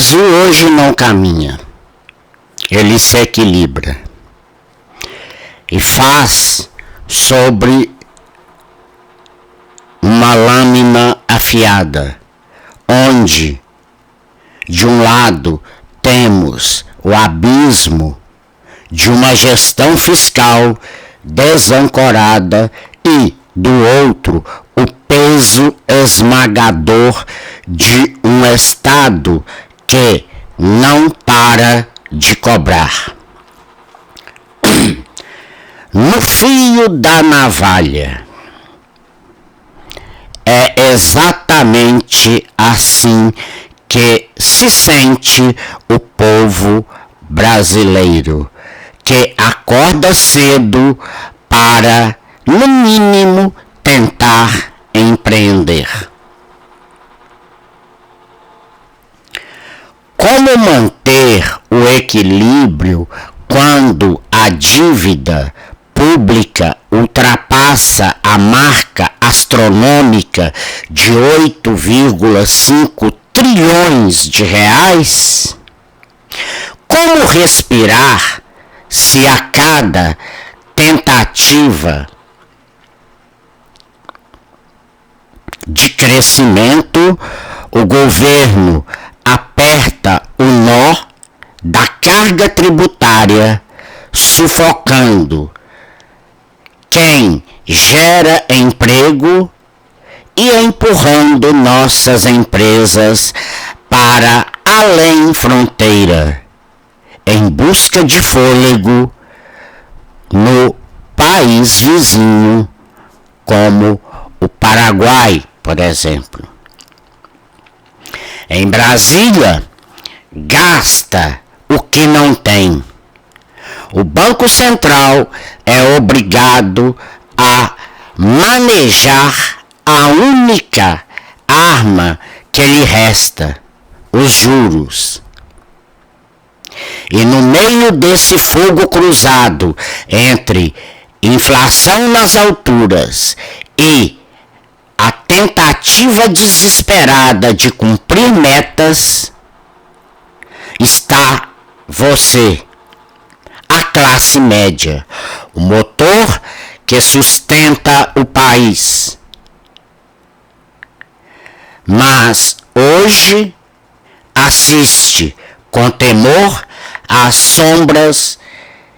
Brasil hoje não caminha, ele se equilibra e faz sobre uma lâmina afiada, onde de um lado temos o abismo de uma gestão fiscal desancorada e do outro o peso esmagador de um Estado que não para de cobrar. No fio da navalha. É exatamente assim que se sente o povo brasileiro, que acorda cedo para, no mínimo, tentar empreender. Como manter o equilíbrio quando a dívida pública ultrapassa a marca astronômica de 8,5 trilhões de reais? Como respirar se a cada tentativa de crescimento o governo aperta o nó da carga tributária, sufocando quem gera emprego e empurrando nossas empresas para além fronteira, em busca de fôlego no país vizinho, como o Paraguai, por exemplo. Em Brasília, gasta o que não tem. O Banco Central é obrigado a manejar a única arma que lhe resta, os juros. E no meio desse fogo cruzado entre inflação nas alturas e a tentativa desesperada de cumprir metas, está você, a classe média, o motor que sustenta o país. Mas hoje assiste com temor às sombras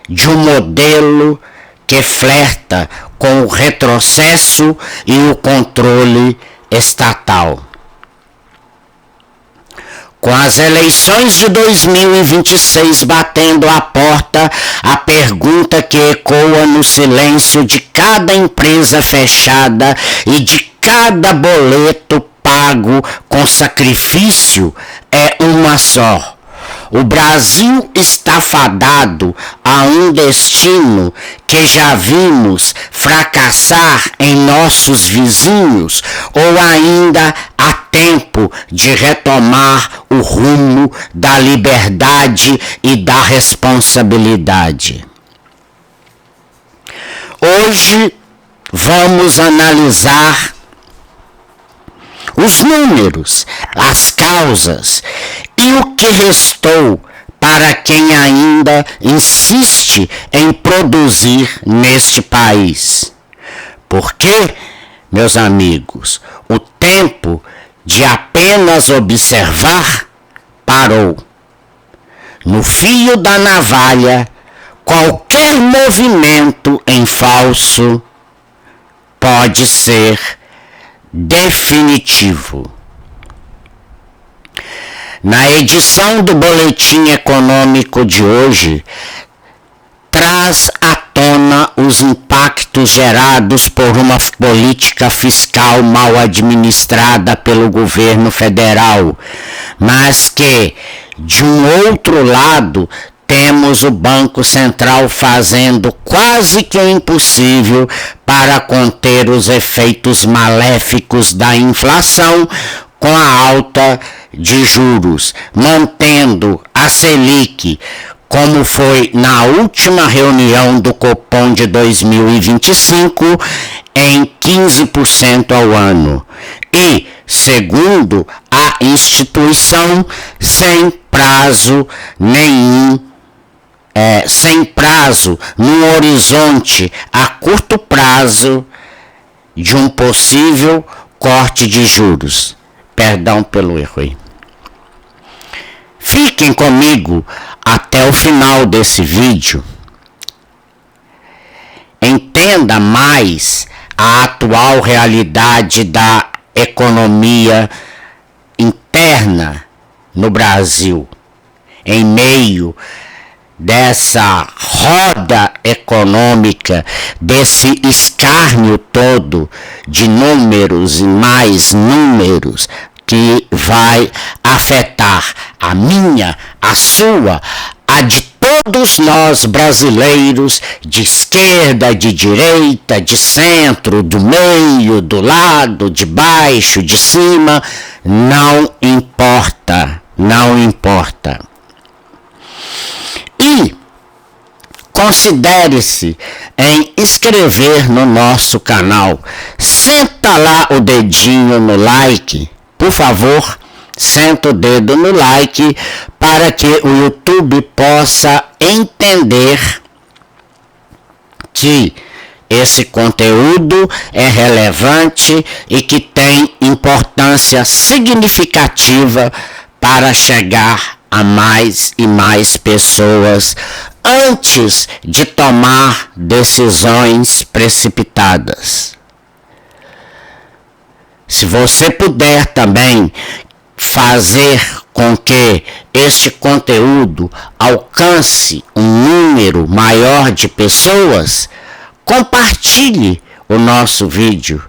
de um modelo que flerta com o retrocesso e o controle estatal. Com as eleições de 2026 batendo à porta, a pergunta que ecoa no silêncio de cada empresa fechada e de cada boleto pago com sacrifício é uma só. O Brasil está fadado a um destino que já vimos fracassar em nossos vizinhos, ou ainda há tempo de retomar o rumo da liberdade e da responsabilidade. Hoje vamos analisar os números, as causas e o que restou para quem ainda insiste em produzir neste país. Porque, meus amigos, o tempo de apenas observar parou. No fio da navalha, qualquer movimento em falso pode ser definitivo. Na edição do Boletim Econômico de hoje, traz à tona os impactos gerados por uma política fiscal mal administrada pelo governo federal, mas que, de um outro lado, temos o Banco Central fazendo quase que o impossível para conter os efeitos maléficos da inflação com a alta de juros, mantendo a Selic, como foi na última reunião do Copom de 2025, em 15% ao ano. E segundo a instituição, sem prazo nenhum, sem prazo, num horizonte a curto prazo de um possível corte de juros. Perdão pelo erro aí. Fiquem comigo até o final desse vídeo. Entenda mais a atual realidade da economia interna no Brasil, em meio dessa roda econômica, desse escárnio todo de números e mais números que vai afetar a minha, a sua, a de todos nós brasileiros, de esquerda, de direita, de centro, do meio, do lado, de baixo, de cima, não importa, não importa. E considere-se em inscrever no nosso canal. Senta lá o dedinho no like, por favor, senta o dedo no like para que o YouTube possa entender que esse conteúdo é relevante e que tem importância significativa para chegar a mais e mais pessoas antes de tomar decisões precipitadas. Se você puder também fazer com que este conteúdo alcance um número maior de pessoas, compartilhe o nosso vídeo.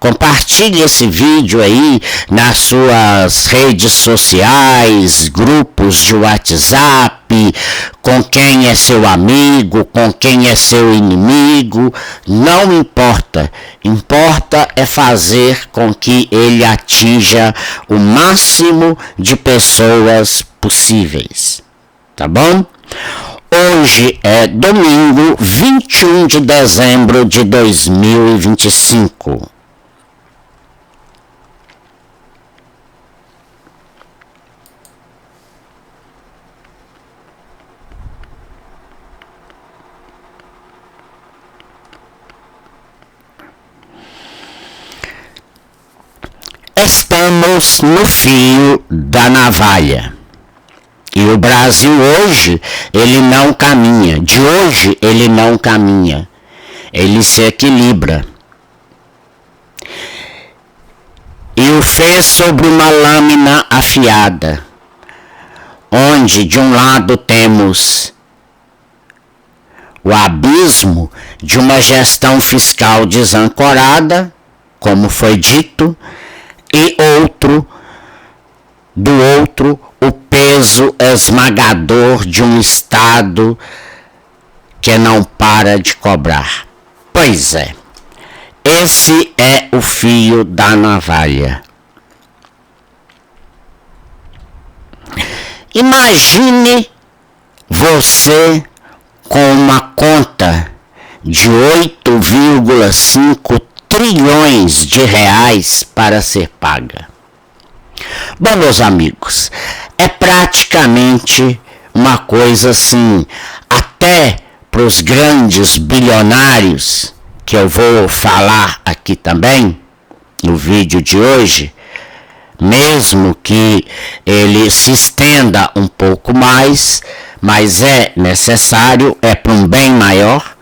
Compartilhe esse vídeo aí nas suas redes sociais, grupos de WhatsApp, com quem é seu amigo, com quem é seu inimigo, não importa. Importa é fazer com que ele atinja o máximo de pessoas possíveis. Tá bom? Hoje é domingo, 21 de dezembro de 2025. Estamos no fio da navalha. E o Brasil hoje, ele não caminha. De hoje, ele não caminha. Ele se equilibra. E o fez sobre uma lâmina afiada, onde de um lado temos o abismo de uma gestão fiscal desancorada, como foi dito, e do outro, o peso esmagador de um Estado que não para de cobrar. Pois é, esse é o fio da navalha. Imagine você com uma conta de 8,5 trilhões de reais para ser paga. Bom, meus amigos, é praticamente uma coisa assim, até para os grandes bilionários, que eu vou falar aqui também, no vídeo de hoje, mesmo que ele se estenda um pouco mais, mas é necessário, é para um bem maior,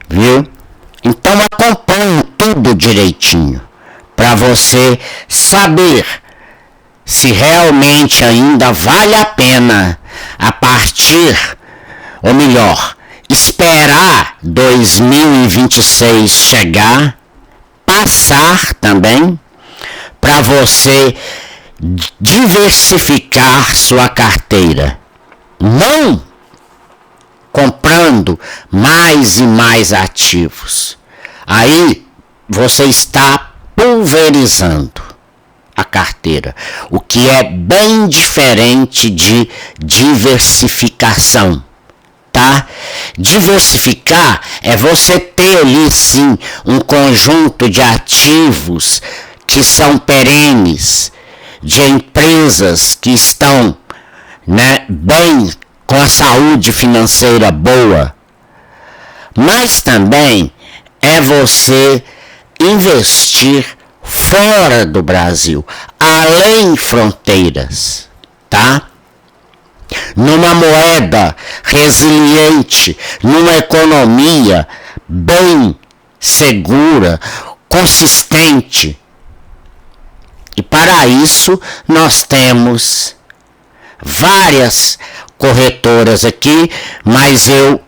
viu? Então acompanhe tudo direitinho, para você saber se realmente ainda vale a pena a partir, ou melhor, esperar 2026 chegar, passar também, para você diversificar sua carteira. Não comprando mais e mais ativos. Aí você está pulverizando a carteira, o que é bem diferente de diversificação, tá? Diversificar é você ter ali sim um conjunto de ativos que são perenes, de empresas que estão, né, bem, com a saúde financeira boa, mas também é você investir fora do Brasil, além fronteiras, tá? Numa moeda resiliente, numa economia bem segura, consistente. E para isso nós temos várias corretoras aqui, mas eu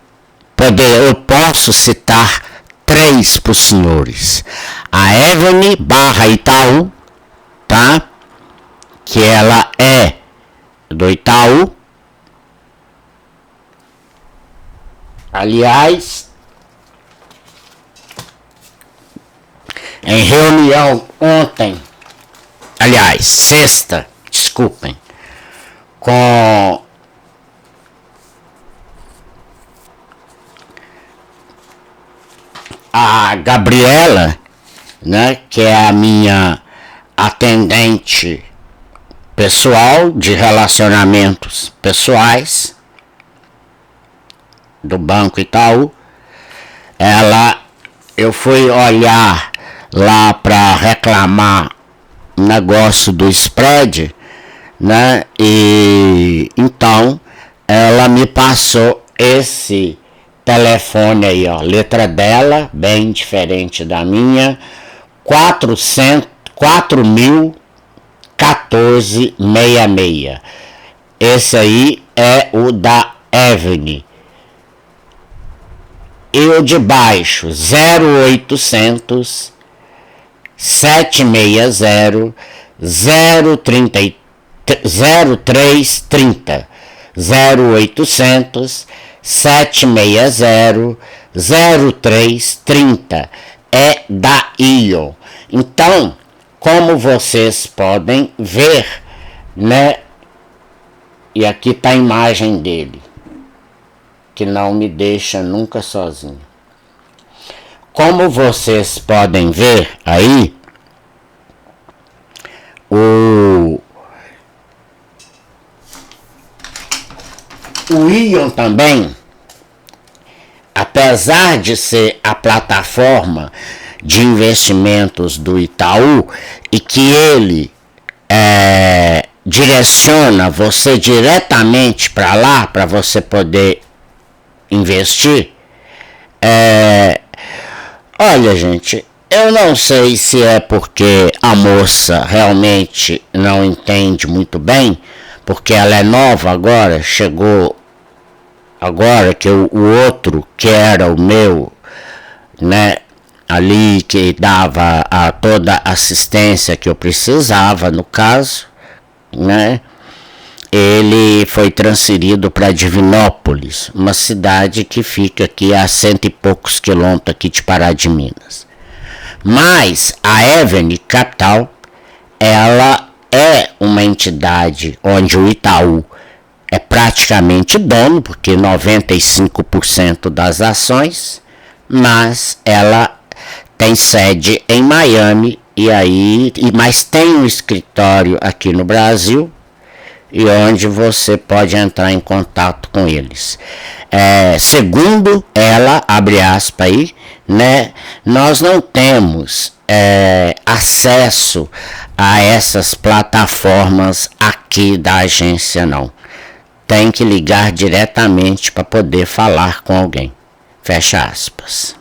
posso citar 3 para os senhores. A Evene / Itaú, tá? Que ela é do Itaú. Aliás, em reunião ontem, sexta, desculpem, com a Gabriela, né, que é a minha atendente pessoal de relacionamentos pessoais do Banco Itaú, eu fui olhar lá para reclamar o negócio do spread, né? E então ela me passou esse telefone aí, ó, letra dela, bem diferente da minha, 4.014,66. Esse aí é o da Evene. E o de baixo, 0800 760 0330. 0800 760 0330. É da Ion. Então, como vocês podem ver, né? E aqui está a imagem dele, que não me deixa nunca sozinho. Como vocês podem ver aí, o Ion também, apesar de ser a plataforma de investimentos do Itaú e que ele direciona você diretamente para lá, para você poder investir, olha, gente, eu não sei se é porque a moça realmente não entende muito bem, porque ela é nova agora, chegou agora, que o outro, que era o meu, né, ali, que dava toda a assistência que eu precisava, no caso, né, ele foi transferido para Divinópolis, uma cidade que fica aqui a 100 e poucos quilômetros aqui de Pará de Minas. Mas a Evene Capital, ela é uma entidade onde o Itaú é praticamente dono, porque 95% das ações, mas ela tem sede em Miami, mas tem um escritório aqui no Brasil, e onde você pode entrar em contato com eles. Segundo ela, abre aspas aí, né, nós não temos acesso a essas plataformas aqui da agência, não. Tem que ligar diretamente para poder falar com alguém. Fecha aspas.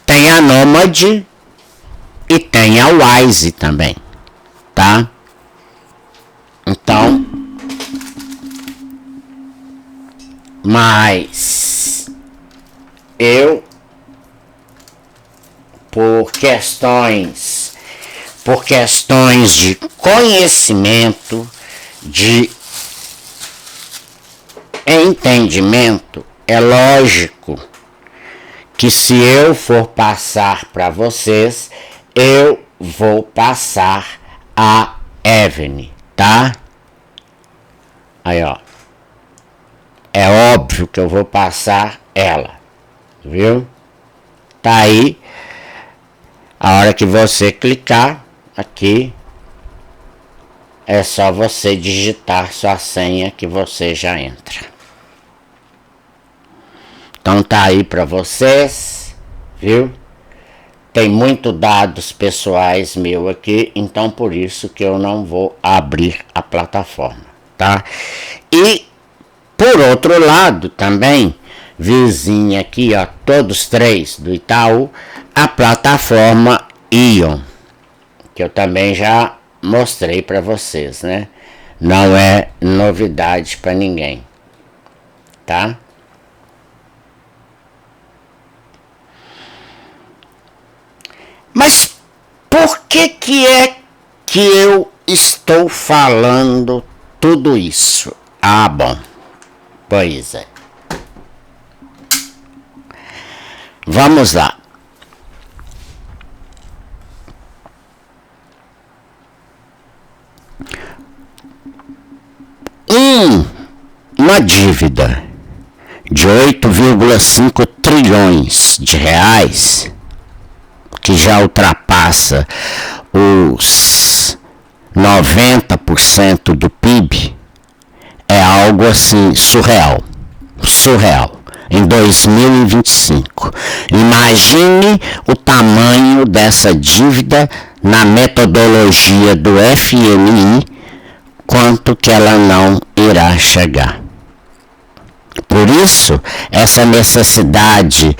Tem a Nômade e tem a Wise também, tá? Então, mas eu, por questões de conhecimento, de entendimento, é lógico que se eu for passar para vocês, eu vou passar a Evene, tá? Aí, ó. É óbvio que eu vou passar ela, viu? Tá aí A hora que você clicar aqui, é só você digitar sua senha que você já entra. Então tá aí para vocês, viu? Tem muito dados pessoais meu aqui, então por isso que eu não vou abrir a plataforma, tá? E por outro lado também, vizinha aqui, ó, todos três do Itaú, a plataforma Ion, que eu também já mostrei para vocês, né? Não é novidade para ninguém, tá? Mas por que é que eu estou falando tudo isso? Ah, bom. Pois é. Vamos lá. Uma dívida de 8,5 trilhões de reais, que já ultrapassa os 90% do PIB, é algo assim surreal. Em 2025. Imagine o tamanho dessa dívida na metodologia do FMI, quanto que ela não irá chegar. Por isso, essa necessidade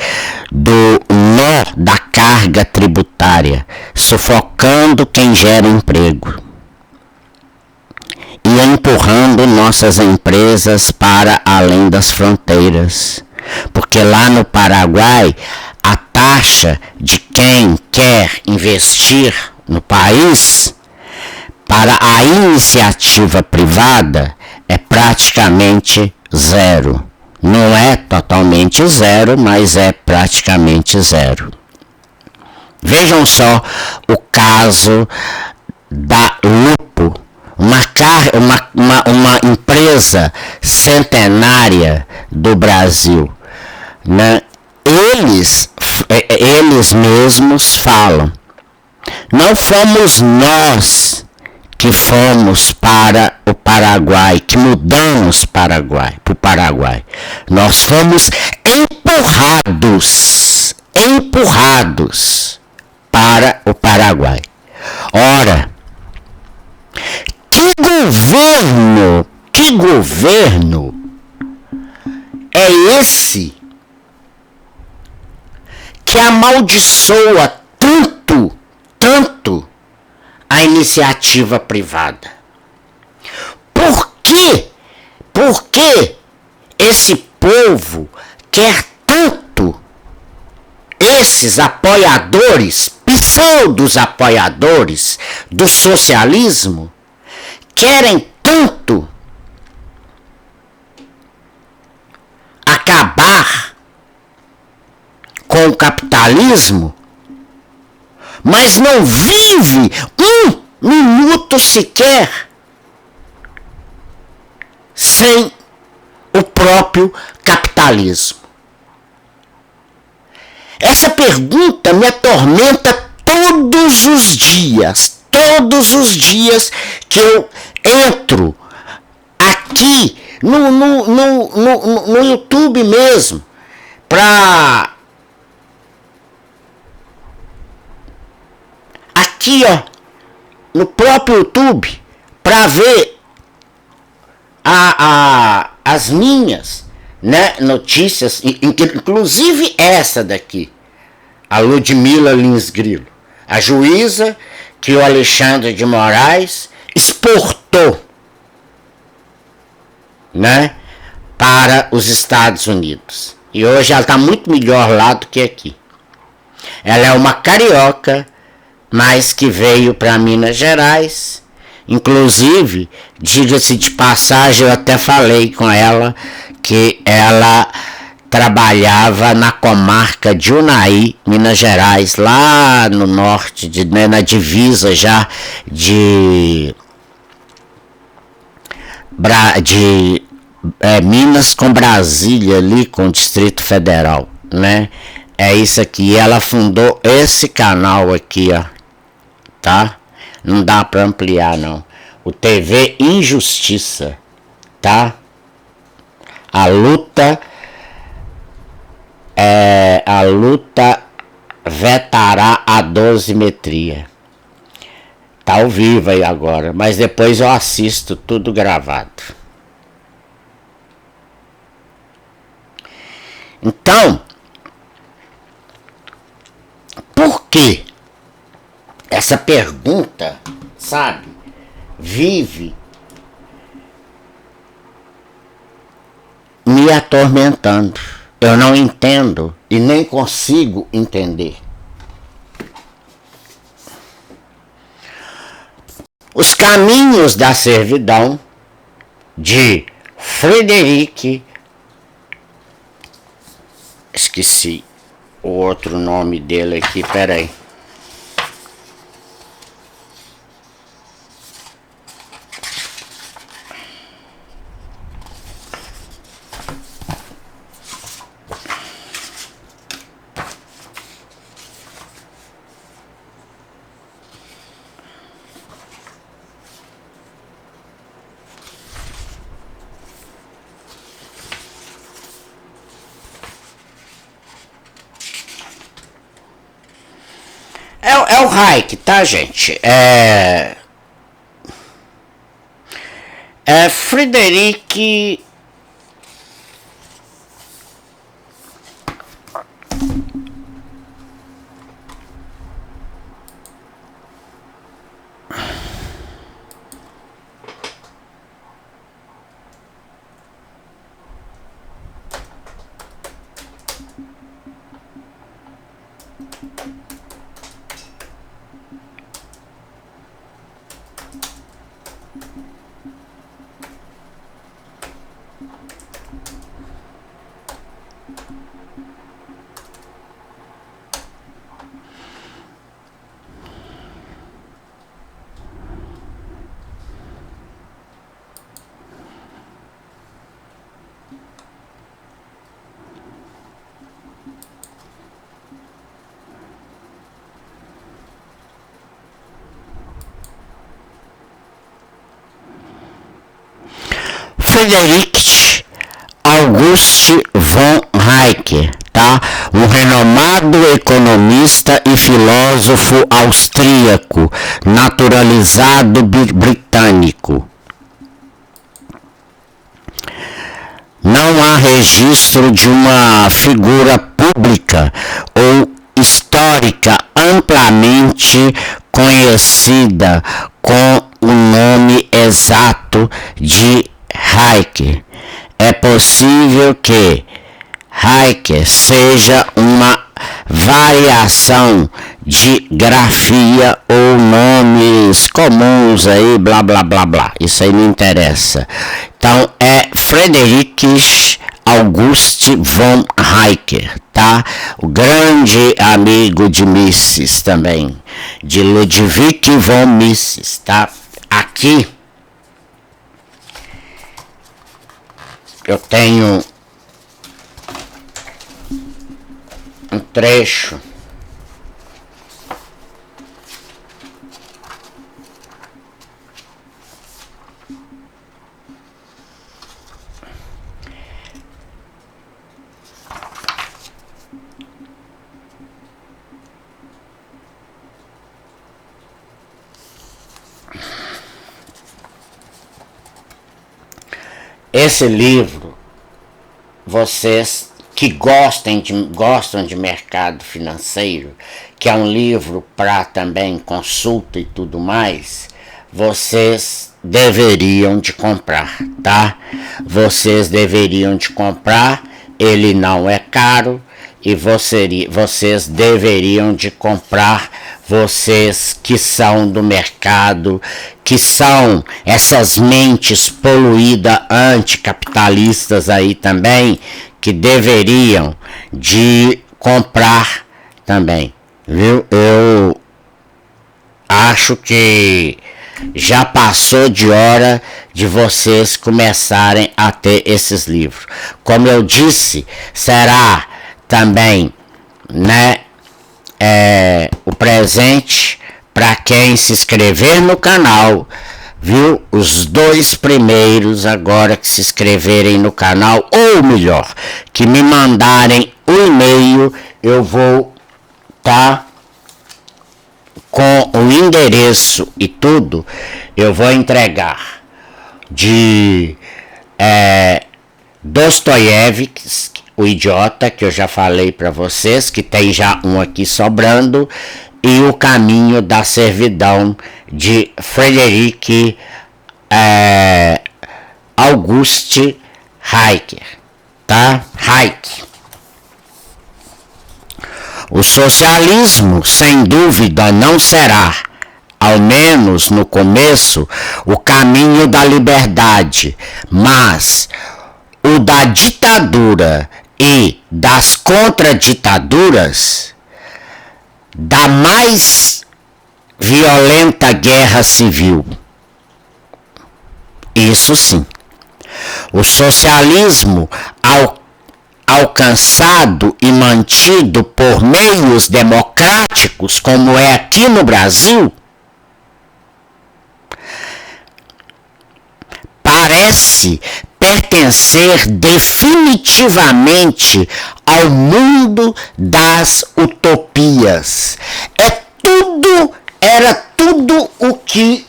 do nó da carga tributária, sufocando quem gera emprego e empurrando nossas empresas para além das fronteiras. Porque lá no Paraguai, a taxa de quem quer investir no país para a iniciativa privada é praticamente zero. Não é totalmente zero, mas é praticamente zero. Vejam só o caso da Lupo, uma empresa centenária do Brasil, né? Eles mesmos falam, não fomos nós que fomos para o Paraguai, que mudamos para o Paraguai. Nós fomos empurrados para o Paraguai. Ora, que governo é esse que amaldiçoa tanto a iniciativa privada? Por quê? Por que esse povo quer tanto, esses apoiadores, pseudos apoiadores do socialismo, querem tanto acabar com o capitalismo, mas não vive um minuto sequer sem o próprio capitalismo? Essa pergunta me atormenta todos os dias que eu entro aqui no YouTube mesmo, aqui, ó, no próprio YouTube, para ver as minhas, né, notícias, inclusive essa daqui, a Ludmila Lins Grilo, a juíza que o Alexandre de Moraes exportou, né, para os Estados Unidos. E hoje ela está muito melhor lá do que aqui. Ela é uma carioca, mas que veio para Minas Gerais. Inclusive, diga-se de passagem, eu até falei com ela que ela trabalhava na comarca de Unai, Minas Gerais, lá no norte, né, na divisa já de Minas com Brasília, ali com o Distrito Federal, né? É isso aqui. Ela fundou esse canal aqui, ó. Tá? Não dá pra ampliar, não. O TV Injustiça. Tá? A luta vetará a dosimetria. Tá ao vivo aí agora, mas depois eu assisto tudo gravado. Então, por que essa pergunta, sabe, vive me atormentando? Eu não entendo e nem consigo entender. Os Caminhos da Servidão, de Frederic, esqueci o outro nome dele aqui, peraí. É o Hayek, tá, gente? É Frederic. Friedrich August von Hayek, tá? Um renomado economista e filósofo austríaco, naturalizado britânico. Não há registro de uma figura pública ou histórica amplamente conhecida com o nome exato de Hayek. É possível que Hayek seja uma variação de grafia ou nomes comuns aí, blá blá blá blá. Isso aí não interessa. Então é Friedrich August von Hayek, tá? O grande amigo de Mises também, de Ludwig von Mises, tá? Aqui eu tenho um trecho esse livro, vocês que gostam de mercado financeiro, que é um livro para também consulta e tudo mais, vocês deveriam de comprar, tá? Vocês deveriam de comprar, ele não é caro, e vocês deveriam de comprar, vocês que são do mercado, que são essas mentes poluídas anticapitalistas aí também, que deveriam de comprar também, viu? Eu acho que já passou de hora de vocês começarem a ter esses livros. Como eu disse, será também né, o presente para quem se inscrever no canal, viu? Os 2 primeiros agora que se inscreverem no canal, ou melhor, que me mandarem o e-mail, eu vou com o endereço e tudo, eu vou entregar de Dostoiévski, o Idiota, que eu já falei para vocês, que tem já um aqui sobrando, e O Caminho da Servidão, de Friedrich August Hayek, tá? Hayek. O socialismo, sem dúvida, não será, ao menos no começo, o caminho da liberdade, mas o da ditadura e das contraditaduras, da mais violenta guerra civil. Isso sim. O socialismo alcançado e mantido por meios democráticos, como é aqui no Brasil, parece pertencer definitivamente ao mundo das utopias. Era tudo o que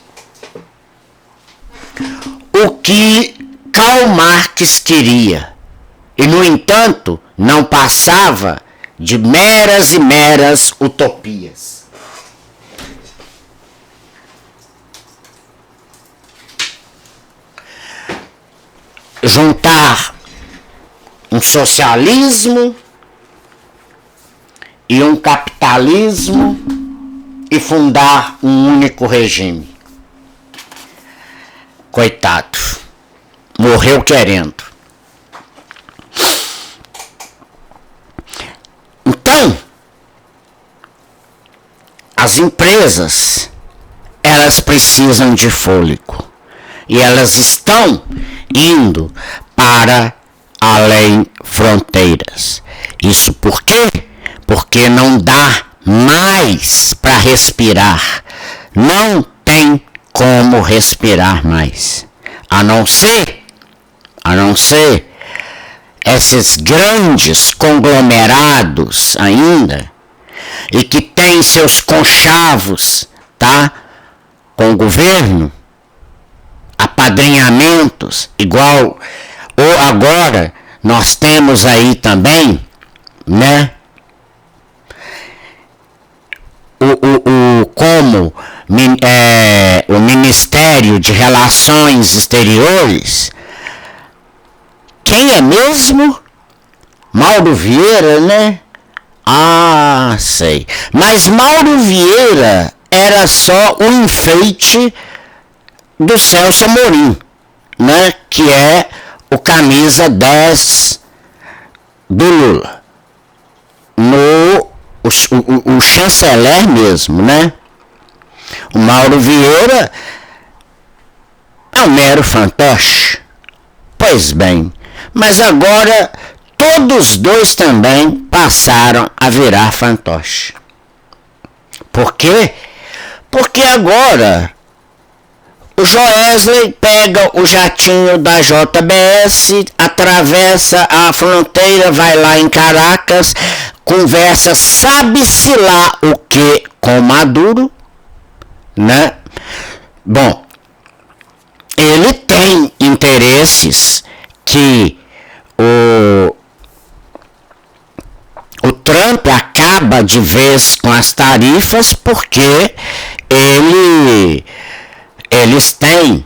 Karl Marx queria. E, no entanto, não passava de meras e meras utopias. Juntar um socialismo e um capitalismo e fundar um único regime. Coitado, morreu querendo. Então, as empresas, elas precisam de fôlego e elas estão indo para além fronteiras. Isso por quê? Porque não dá mais para respirar. Não tem como respirar mais. A não ser esses grandes conglomerados ainda, e que têm seus conchavos, tá? Com o governo, apadrinhamentos, igual ou agora nós temos aí também, né? O Ministério de Relações Exteriores. Quem é mesmo? Mauro Vieira, né? Ah, sei. Mas Mauro Vieira era só o enfeite do Celso Amorim, né? Que é o camisa 10 do Lula. O chanceler mesmo, né? O Mauro Vieira é um mero fantoche. Pois bem, mas agora todos dois também passaram a virar fantoche. Por quê? Porque agora o Joesley pega o jatinho da JBS, atravessa a fronteira, vai lá em Caracas, conversa sabe-se lá o que com Maduro, né? Bom, ele tem interesses que o Trump acaba de vez com as tarifas, porque eles têm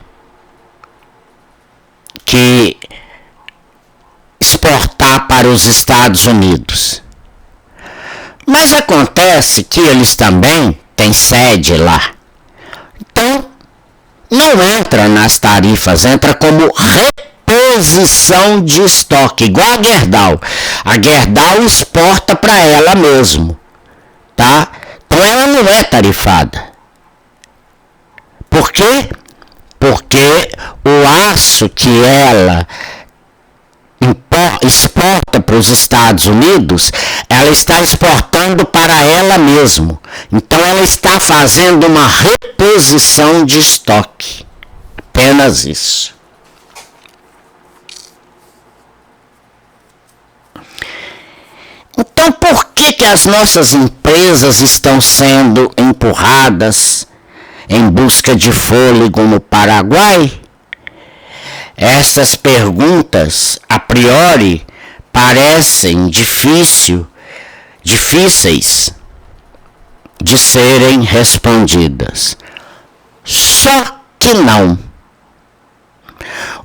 que exportar para os Estados Unidos. Mas acontece que eles também têm sede lá. Então, não entra nas tarifas, entra como reposição de estoque, igual a Gerdau. A Gerdau exporta para ela mesmo, tá? Então ela não é tarifada. Por quê? Porque o aço que ela exporta para os Estados Unidos, ela está exportando para ela mesma. Então ela está fazendo uma reposição de estoque. Apenas isso. Então por que as nossas empresas estão sendo empurradas em busca de fôlego no Paraguai? Essas perguntas, a priori, parecem difíceis de serem respondidas. Só que não.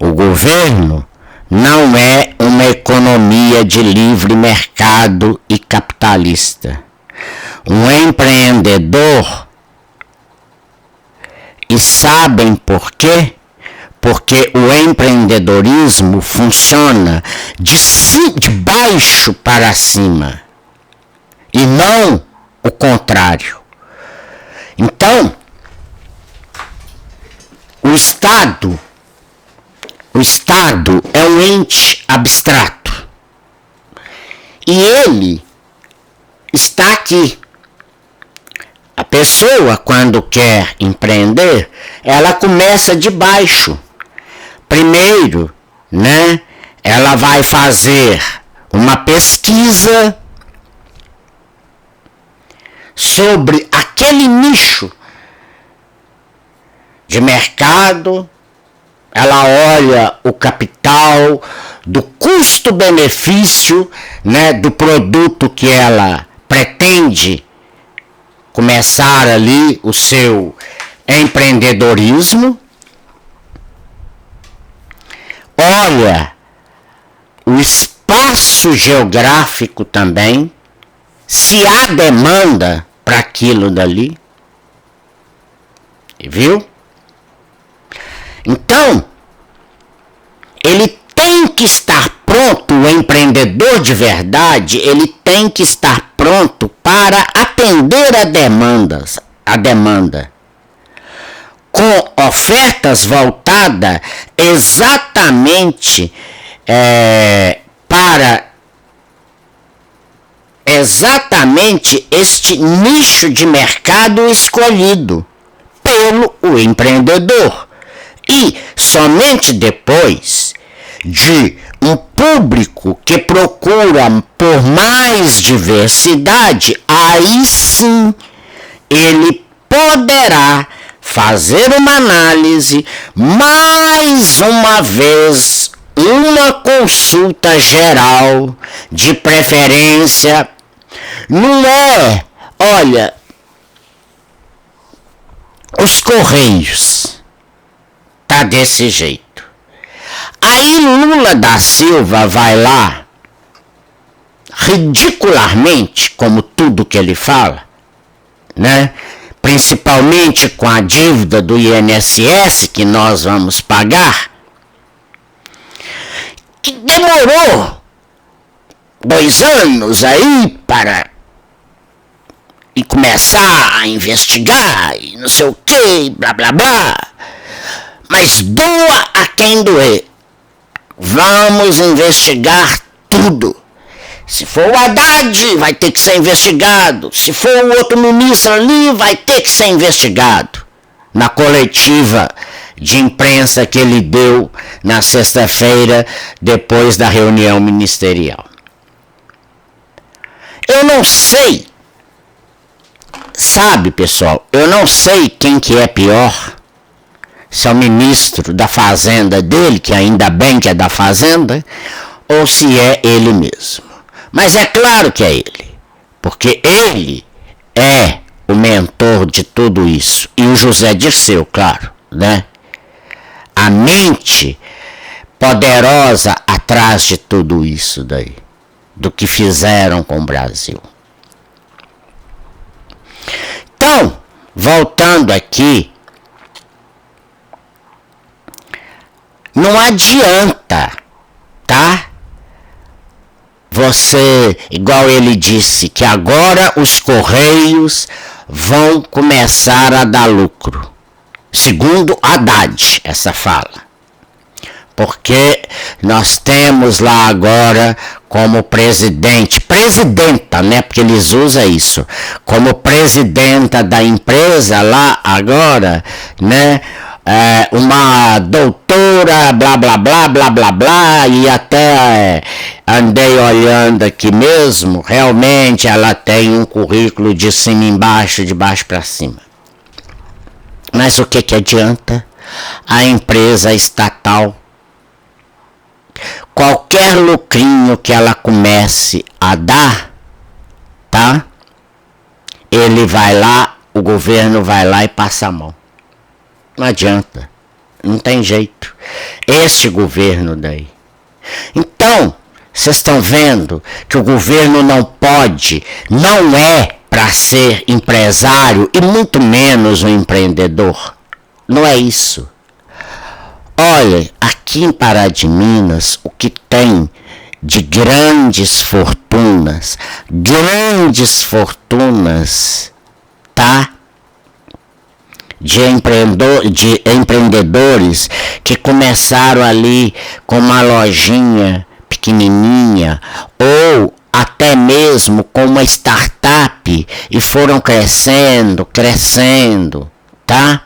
O governo não é uma economia de livre mercado e capitalista. Um empreendedor, e sabem por quê? Porque o empreendedorismo funciona de baixo para cima e não o contrário. Então, o Estado é um ente abstrato e ele está aqui. A pessoa, quando quer empreender, ela começa de baixo. Primeiro, ela vai fazer uma pesquisa sobre aquele nicho de mercado. Ela olha o capital, do custo-benefício, do produto que ela pretende começar ali o seu empreendedorismo. Olha o espaço geográfico também, se há demanda para aquilo dali. Viu? Então, ele tem que estar pronto, o empreendedor de verdade, ele tem que estar pronto para atender a demanda. Com ofertas voltadas exatamente para este nicho de mercado escolhido pelo empreendedor. E somente depois de um público que procura por mais diversidade, aí sim ele poderá fazer uma análise, mais uma vez, uma consulta geral, de preferência. Não é, olha, os Correios tá desse jeito. Aí Lula da Silva vai lá, ridicularmente, como tudo que ele fala, principalmente com a dívida do INSS que nós vamos pagar, que demorou 2 anos aí para e começar a investigar e não sei o que, blá blá blá. Mas doa a quem doer. Vamos investigar tudo. Se for o Haddad, vai ter que ser investigado. Se for o outro ministro ali, vai ter que ser investigado. Na coletiva de imprensa que ele deu na sexta-feira, depois da reunião ministerial. Eu não sei, sabe, pessoal, eu não sei quem que é pior. Se é o ministro da Fazenda dele, que ainda bem que é da Fazenda, ou se é ele mesmo. Mas é claro que é ele, porque ele é o mentor de tudo isso. E o José Dirceu, claro, A mente poderosa atrás de tudo isso daí, do que fizeram com o Brasil. Então, voltando aqui, não adianta, tá? Você, igual ele disse, que agora os Correios vão começar a dar lucro. Segundo Haddad, essa fala. Porque nós temos lá agora como presidenta, né? Porque eles usam isso, como presidenta da empresa lá agora, né? Uma doutora, blá blá blá blá blá blá, e até andei olhando aqui mesmo, realmente ela tem um currículo de cima embaixo, de baixo para cima. Mas o que adianta? A empresa estatal, qualquer lucrinho que ela comece a dar, tá? Ele vai lá, o governo vai lá e passa a mão. Não adianta, não tem jeito. Este governo daí. Então, vocês estão vendo que o governo não pode, não é para ser empresário e muito menos um empreendedor. Não é isso. Olha, aqui em Pará de Minas, o que tem de grandes fortunas, tá? De empreendedores que começaram ali com uma lojinha pequenininha ou até mesmo com uma startup e foram crescendo, tá?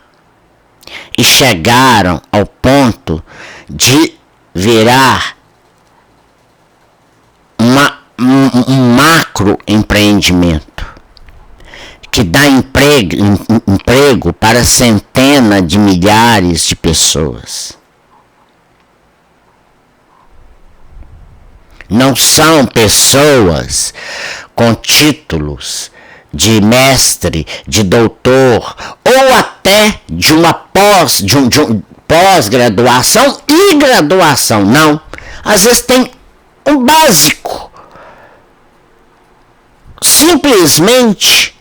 E chegaram ao ponto de virar um macro empreendimento que dá emprego para centenas de milhares de pessoas. Não são pessoas com títulos de mestre, de doutor, ou até de uma pós-graduação e graduação, não. Às vezes tem um básico. Simplesmente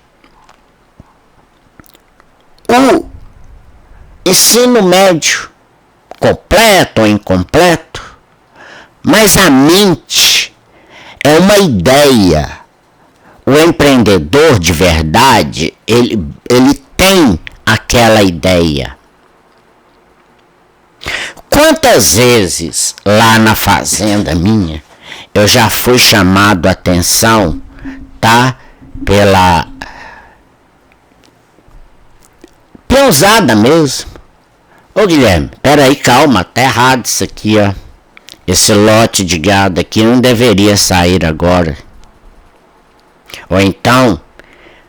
o ensino médio, completo ou incompleto, mas a mente é uma ideia. O empreendedor de verdade, ele tem aquela ideia. Quantas vezes lá na fazenda minha, eu já fui chamado a atenção, tá? Pela peãozada mesmo. Ô Guilherme, peraí, calma, tá errado isso aqui, ó. Esse lote de gado aqui não deveria sair agora. Ou então,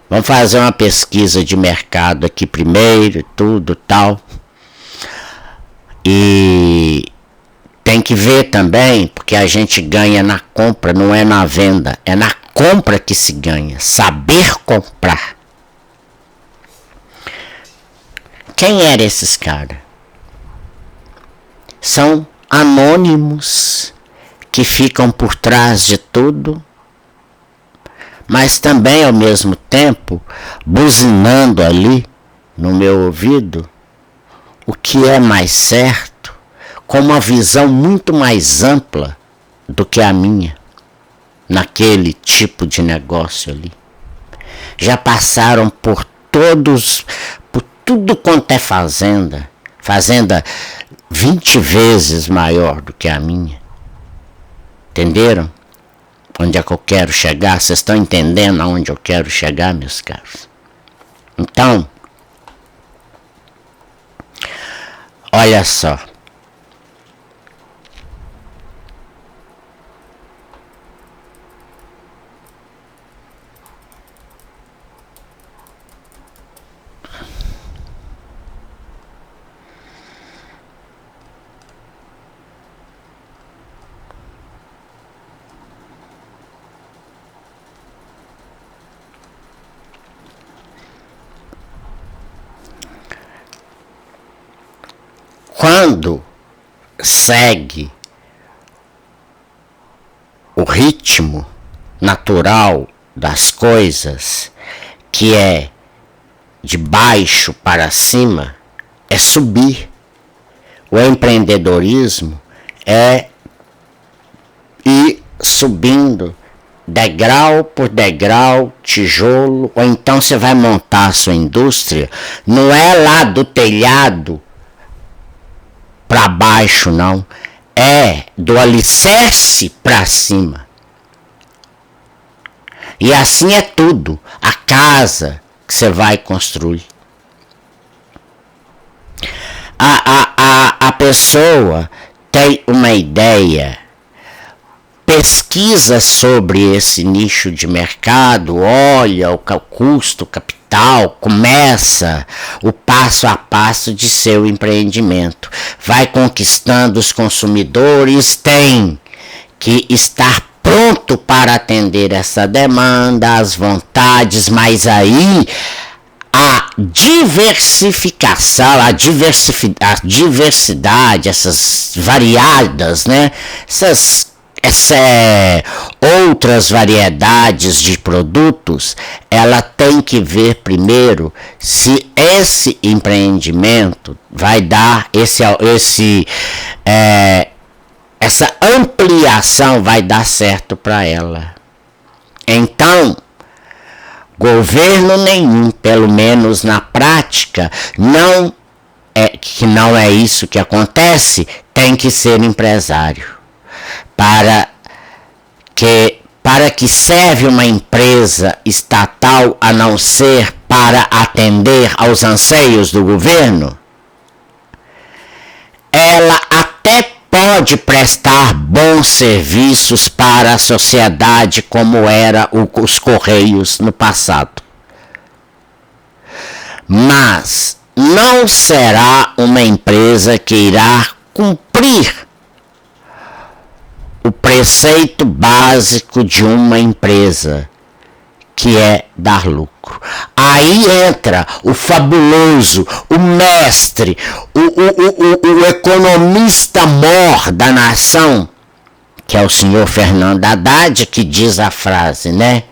vamos fazer uma pesquisa de mercado aqui primeiro, tudo tal. E tem que ver também, porque a gente ganha na compra, não é na venda. É na compra que se ganha. Saber comprar. Quem eram esses caras? São anônimos que ficam por trás de tudo, mas também ao mesmo tempo buzinando ali no meu ouvido o que é mais certo, com uma visão muito mais ampla do que a minha, naquele tipo de negócio ali. Já passaram por tudo quanto é fazenda 20 vezes maior do que a minha. Entenderam? Onde é que eu quero chegar? Vocês estão entendendo aonde eu quero chegar, meus caros? Então, olha só. Quando segue o ritmo natural das coisas, que é de baixo para cima, é subir. O empreendedorismo é ir subindo degrau por degrau, tijolo, ou então você vai montar a sua indústria, não é lá do telhado para baixo, não. é do alicerce para cima. E assim é tudo. A casa que você vai construir. A pessoa tem uma ideia, pesquisa sobre esse nicho de mercado, olha o custo capital, começa o passo a passo de seu empreendimento. Vai conquistando os consumidores, tem que estar pronto para atender essa demanda, as vontades, mas aí a diversificação, a diversidade, essas variadas, né? Essas outras variedades de produtos, ela tem que ver primeiro se esse empreendimento vai dar essa ampliação vai dar certo para ela. Então, governo nenhum, pelo menos na prática, não é isso que acontece, tem que ser empresário. Para que serve uma empresa estatal a não ser para atender aos anseios do governo? Ela até pode prestar bons serviços para a sociedade como era os Correios no passado. Mas não será uma empresa que irá cumprir o preceito básico de uma empresa, que é dar lucro. Aí entra o fabuloso, o mestre, o economista mor da nação, que é o senhor Fernando Haddad, que diz a frase, né?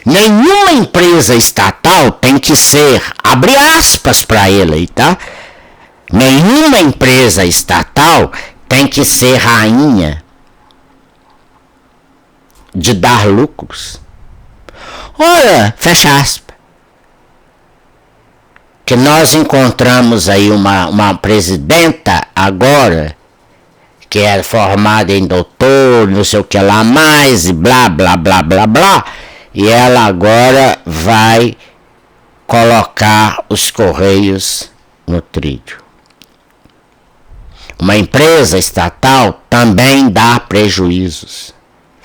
Nenhuma empresa estatal tem que ser, abre aspas para ele aí, tá? Nenhuma empresa estatal tem que ser rainha de dar lucros. Olha, fecha aspas. Que nós encontramos aí uma presidenta agora, que é formada em doutor, não sei o que lá mais, e blá, blá, blá, blá, blá. E ela agora vai colocar os Correios no trilho. Uma empresa estatal também dá prejuízos.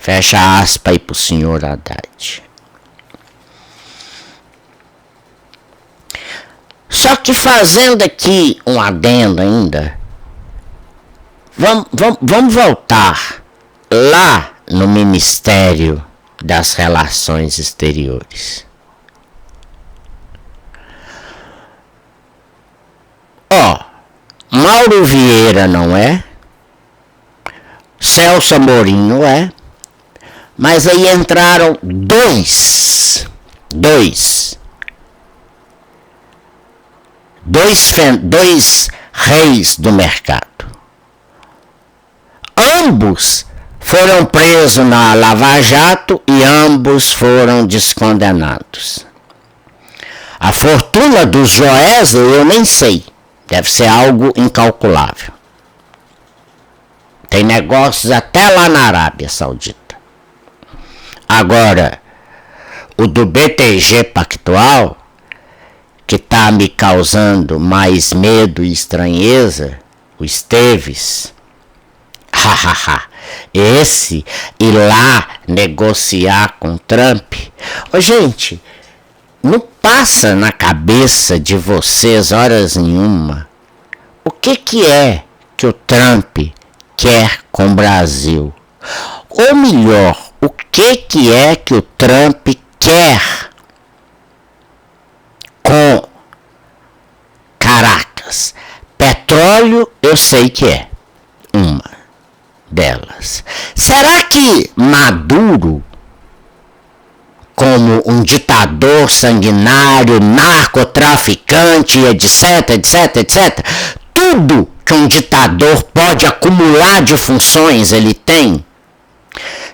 Fecha aspas aí para o senhor Haddad. Só que fazendo aqui um adendo ainda, vamos voltar lá no Ministério das Relações Exteriores. Mauro Vieira não é, Celso Amorim não é, mas aí entraram dois reis do mercado. Ambos foram presos na Lava Jato e ambos foram descondenados. A fortuna dos Joesley eu nem sei, deve ser algo incalculável. Tem negócios até lá na Arábia Saudita. Agora, o do BTG Pactual, que está me causando mais medo e estranheza, o Esteves, esse ir lá negociar com Trump. Gente, não passa na cabeça de vocês horas nenhuma o que é que o Trump quer com o Brasil. Ou melhor, o que é que o Trump quer com Caracas. Petróleo eu sei que é uma delas. Será que Maduro, como um ditador sanguinário, narcotraficante, etc, tudo que um ditador pode acumular de funções ele tem?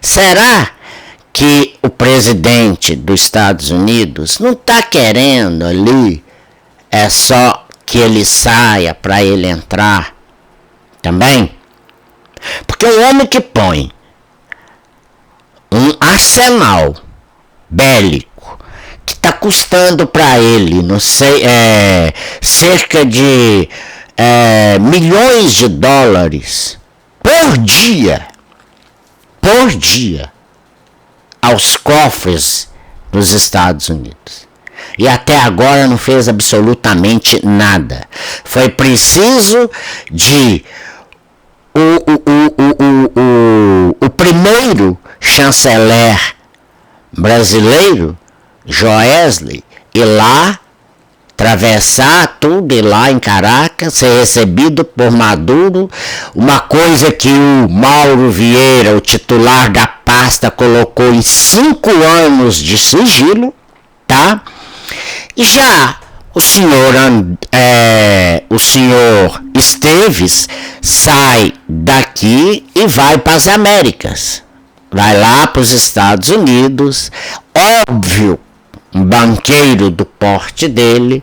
Será que o presidente dos Estados Unidos não está querendo ali, é só que ele saia para ele entrar também? Porque o homem que põe um arsenal bélico que está custando para ele, não sei, cerca de milhões de dólares por dia, aos cofres dos Estados Unidos. E até agora não fez absolutamente nada. Foi preciso de o primeiro chanceler brasileiro, Joesley, ir lá, atravessar tudo, ir lá em Caracas, ser recebido por Maduro, uma coisa que o Mauro Vieira, o titular da pasta, colocou em 5 anos de sigilo, tá? E já o senhor Esteves sai daqui e vai para as Américas. Vai lá para os Estados Unidos. Óbvio, um banqueiro do porte dele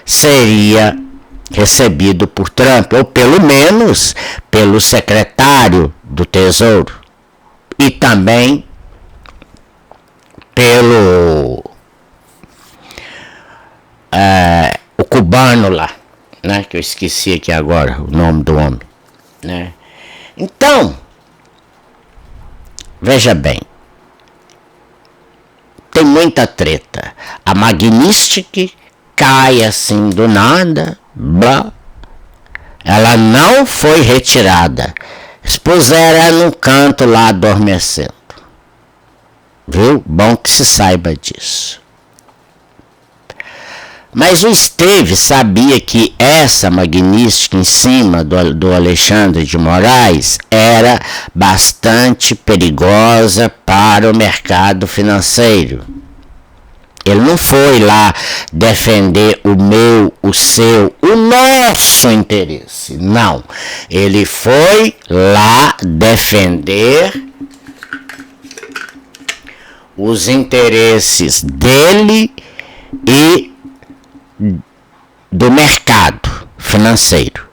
seria recebido por Trump, ou pelo menos pelo secretário do Tesouro. E também pelo o cubano lá, né, que eu esqueci aqui agora o nome do homem, né? Então, veja bem, tem muita treta. A Magnitsky cai assim do nada, blá. Ela não foi retirada. Expuseram ela no canto lá adormecendo. Viu? Bom que se saiba disso. Mas o Esteves sabia que essa Magnitsky em cima do Alexandre de Moraes era bastante perigosa para o mercado financeiro. Ele não foi lá defender o meu, o seu, o nosso interesse. Não. Ele foi lá defender os interesses dele e do mercado financeiro.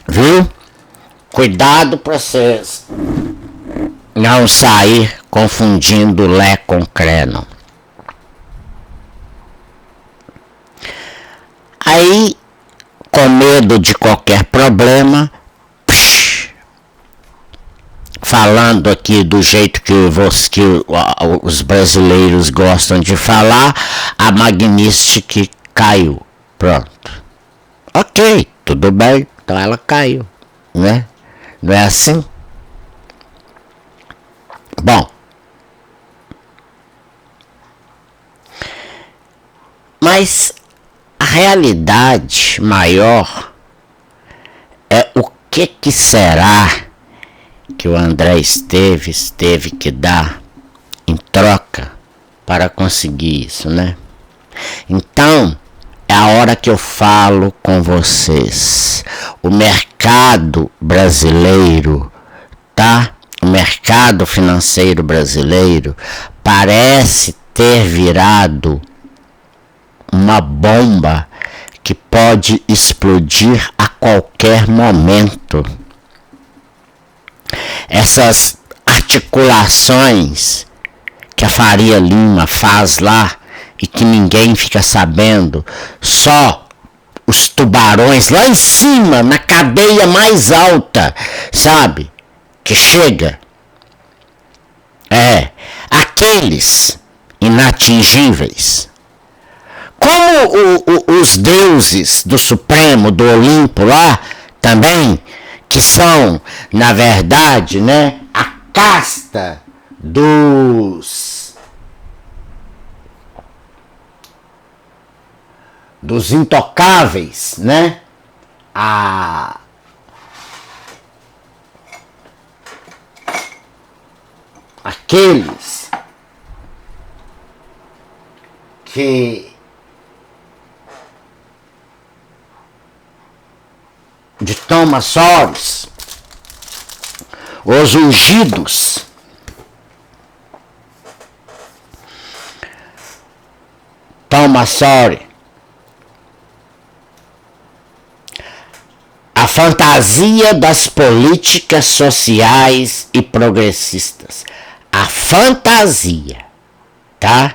Viu? Cuidado para vocês não sair confundindo Lé com Creno. Aí, com medo de qualquer problema, falando aqui do jeito que os brasileiros gostam de falar, a Magnitsky caiu. Pronto. Ok, tudo bem, então ela caiu, né? Não é assim? Bom, mas a realidade maior é o que será que o André Esteves teve que dar em troca para conseguir isso, né? Então, é a hora que eu falo com vocês. O mercado brasileiro, tá? O mercado financeiro brasileiro parece ter virado uma bomba que pode explodir a qualquer momento. Essas articulações que a Faria Lima faz lá e que ninguém fica sabendo, só os tubarões lá em cima, na cadeia mais alta, sabe? Que chega. Aqueles inatingíveis. Como os deuses do Supremo, do Olimpo lá, também, que são, na verdade, né, a casta dos intocáveis, né? Aqueles que de Thomas Sowers, os ungidos, Thomas Sowers, fantasia das políticas sociais e progressistas. A fantasia, tá?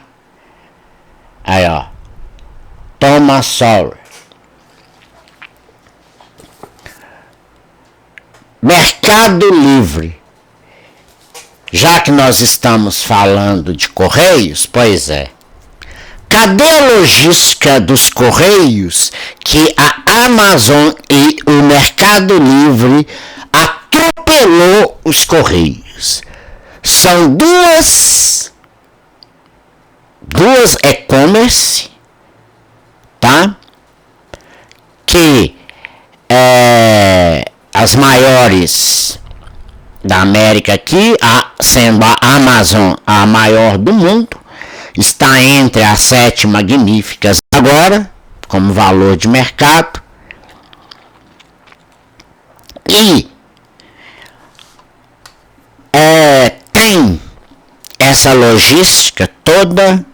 Aí, ó. Thomas Sowell. Mercado Livre. Já que nós estamos falando de Correios, pois é. Cadê a logística dos Correios que a Amazon e o Mercado Livre atropelou os Correios? São duas e-commerce, tá? Que as maiores da América aqui, sendo a Amazon a maior do mundo, está entre as 7 magníficas agora, como valor de mercado. E tem essa logística toda,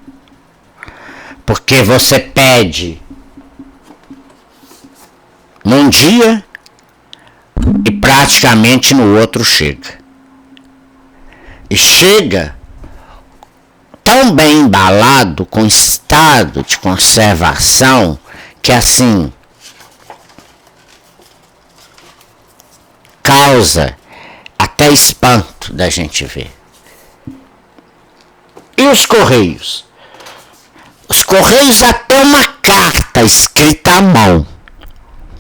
porque você pede num dia e praticamente no outro chega. E chega tão bem embalado, com estado de conservação, que assim causa até espanto da gente ver. E os Correios? Os Correios já tem uma carta escrita à mão,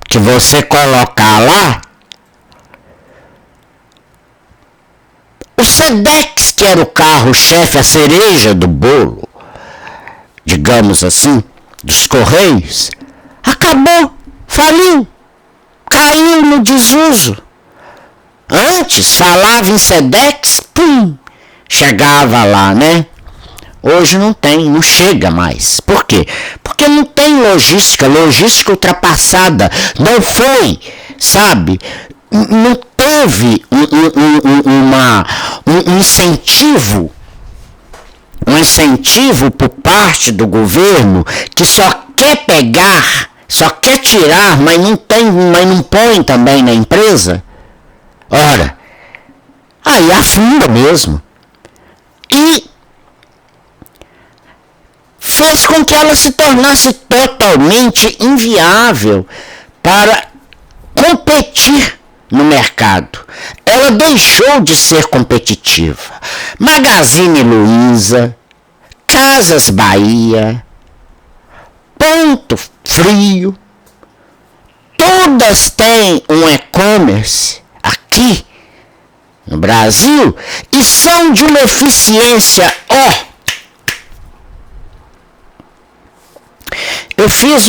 que você colocar lá, o Sedex, que era o carro-chefe, a cereja do bolo, digamos assim, dos Correios, acabou, faliu, caiu no desuso. Antes falava em Sedex, pum, chegava lá, né? Hoje não tem, não chega mais. Por quê? Porque não tem logística ultrapassada. Não foi, sabe? Não teve um incentivo por parte do governo, que só quer pegar, só quer tirar, mas não põe também na empresa. Ora, aí afunda mesmo. E fez com que ela se tornasse totalmente inviável para competir no mercado. Ela deixou de ser competitiva. Magazine Luiza, Casas Bahia, Ponto Frio, todas têm um e-commerce aqui no Brasil e são de uma eficiência, Eu fiz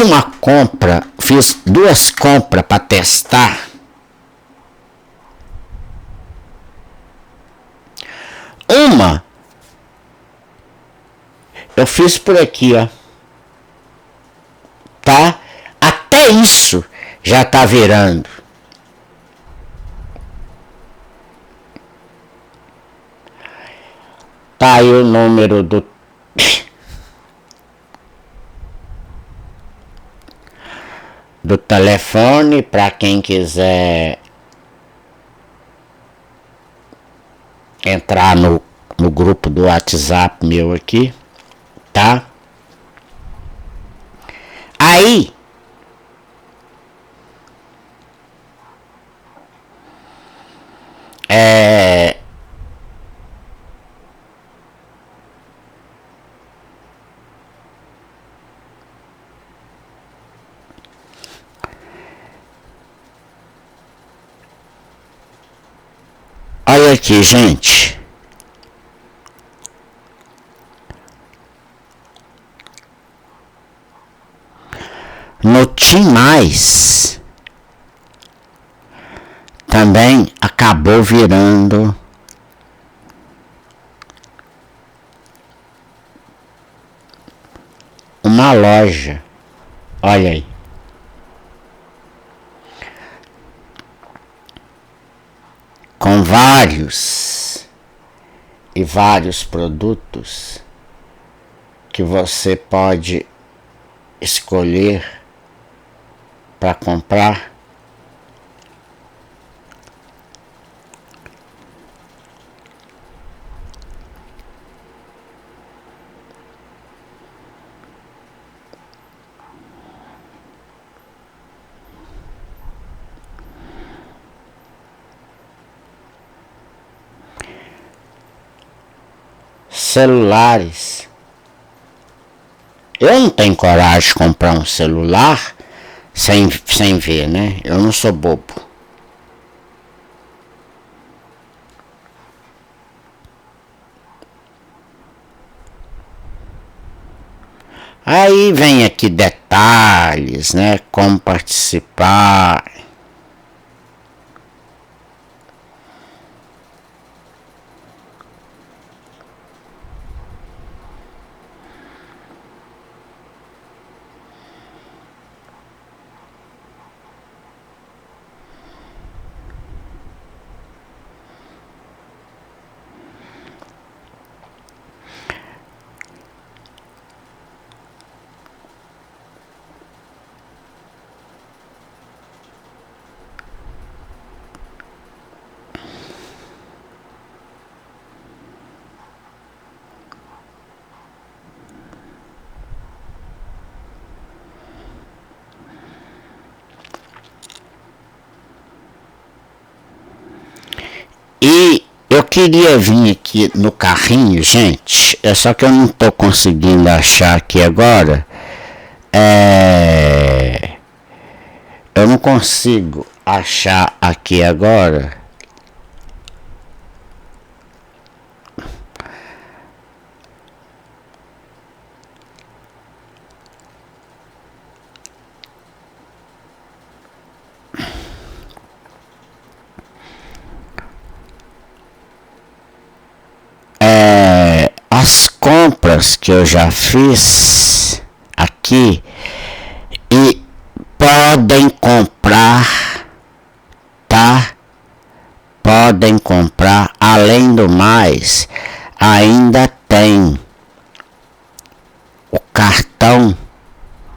fiz 2 compras para testar. Uma, eu fiz por aqui, ó. Tá? Até isso já tá virando. Tá aí o número do telefone para quem quiser entrar no grupo do WhatsApp meu aqui, tá? Aí olha aqui, gente. No Tim Mais também acabou virando uma loja. Olha aí. Com vários produtos que você pode escolher para comprar celulares. Eu não tenho coragem de comprar um celular sem ver, né? Eu não sou bobo. Aí vem aqui detalhes, né? Como participar. E eu queria vir aqui no carrinho, gente. É só que eu não tô conseguindo achar aqui agora. Eu não consigo achar aqui agora. As compras que eu já fiz aqui e podem comprar, tá? Podem comprar. Além do mais, ainda tem o cartão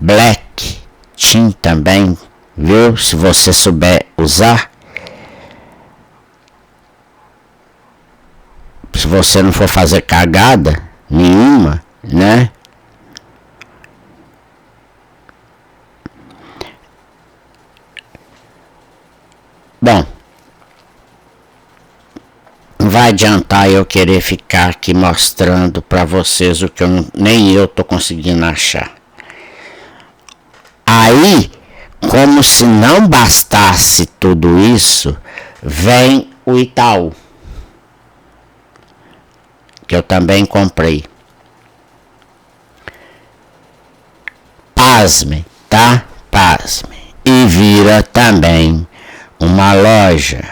Black Team também, viu? Se você souber usar. Se você não for fazer cagada nenhuma, né? Bom, não vai adiantar eu querer ficar aqui mostrando para vocês o que nem eu tô conseguindo achar. Aí, como se não bastasse tudo isso, vem o Itaú, que eu também comprei. Pasmem, tá? Pasmem. E vira também uma loja.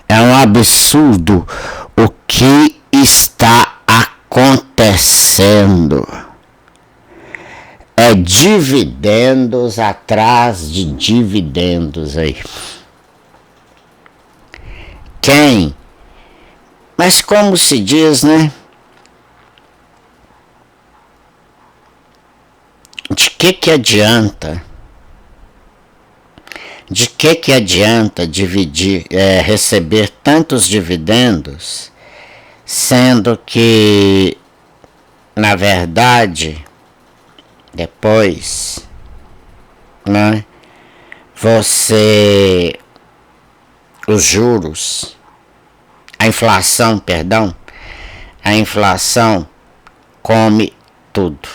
É um absurdo o que está acontecendo. É dividendos atrás de dividendos aí. Quem? Mas como se diz, né? De que adianta? De que adianta receber tantos dividendos, sendo que, na verdade, depois, né? Os juros, a inflação come tudo.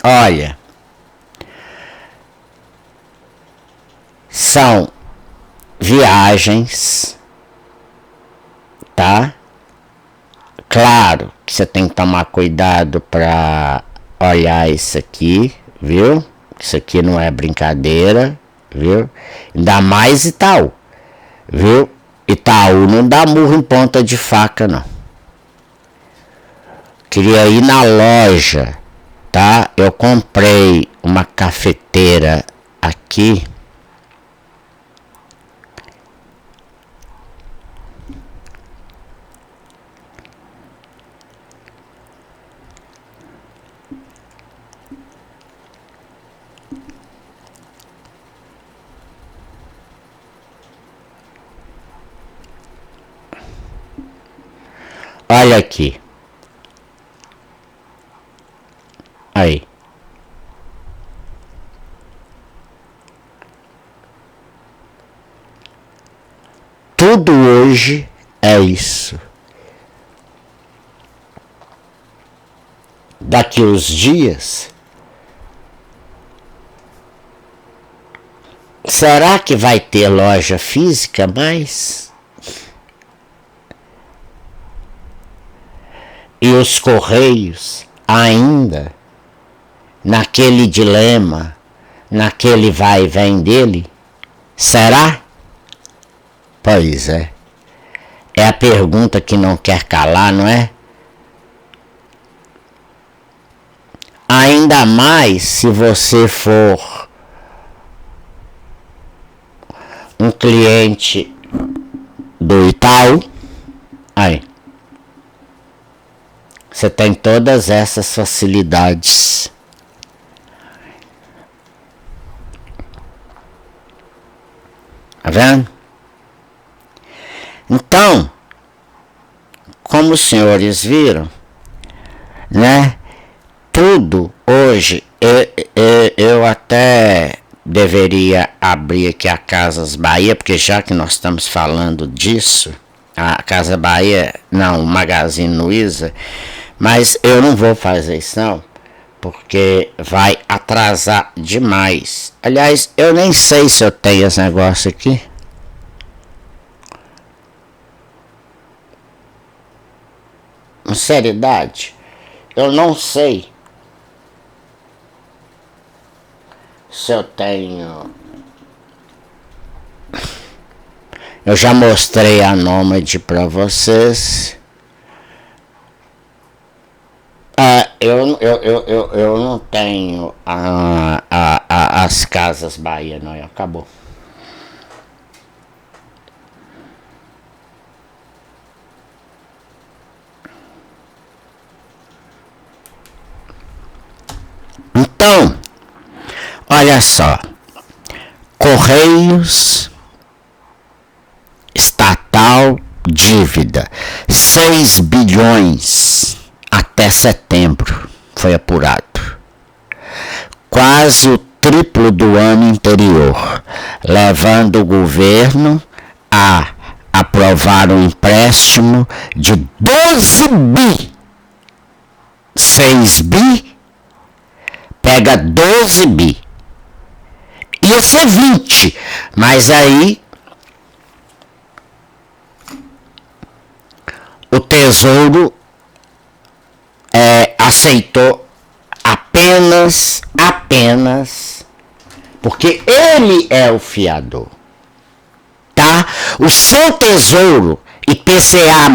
Olha, são viagens, tá? Claro que você tem que tomar cuidado para olhar isso aqui, viu? Isso aqui não é brincadeira, viu? Ainda mais Itaú, viu? Itaú não dá murro em ponta de faca, não. Queria ir na loja, tá? Eu comprei uma cafeteira aqui. Olha aqui. Aí. tudo hoje é isso. Daqui uns dias, será que vai ter loja física mais? E os Correios ainda naquele dilema, naquele vai e vem dele? Será? Pois é. É a pergunta que não quer calar, não é? Ainda mais se você for um cliente do Itaú. Aí. Você tem todas essas facilidades. Tá vendo? Então, como os senhores viram, né? Tudo hoje, eu até deveria abrir aqui a Casas Bahia, porque já que nós estamos falando disso, a Casa Bahia, não, o Magazine Luiza, mas eu não vou fazer isso não, porque vai atrasar demais. Aliás, eu nem sei se eu tenho esse negócio aqui. Com seriedade, eu não sei se eu tenho. Eu já mostrei a Nômade para vocês. Eu não tenho as Casas Bahia, não. Acabou. Então, olha só. Correios, estatal, dívida, 6 bilhões até setembro, foi apurado. Quase o triplo do ano anterior, levando o governo a aprovar um empréstimo de 12 bi. 6 bi, pega 12 bi. Ia ser 20, mas aí o Tesouro aceitou apenas, porque ele é o fiador, tá? O seu Tesouro IPCA+,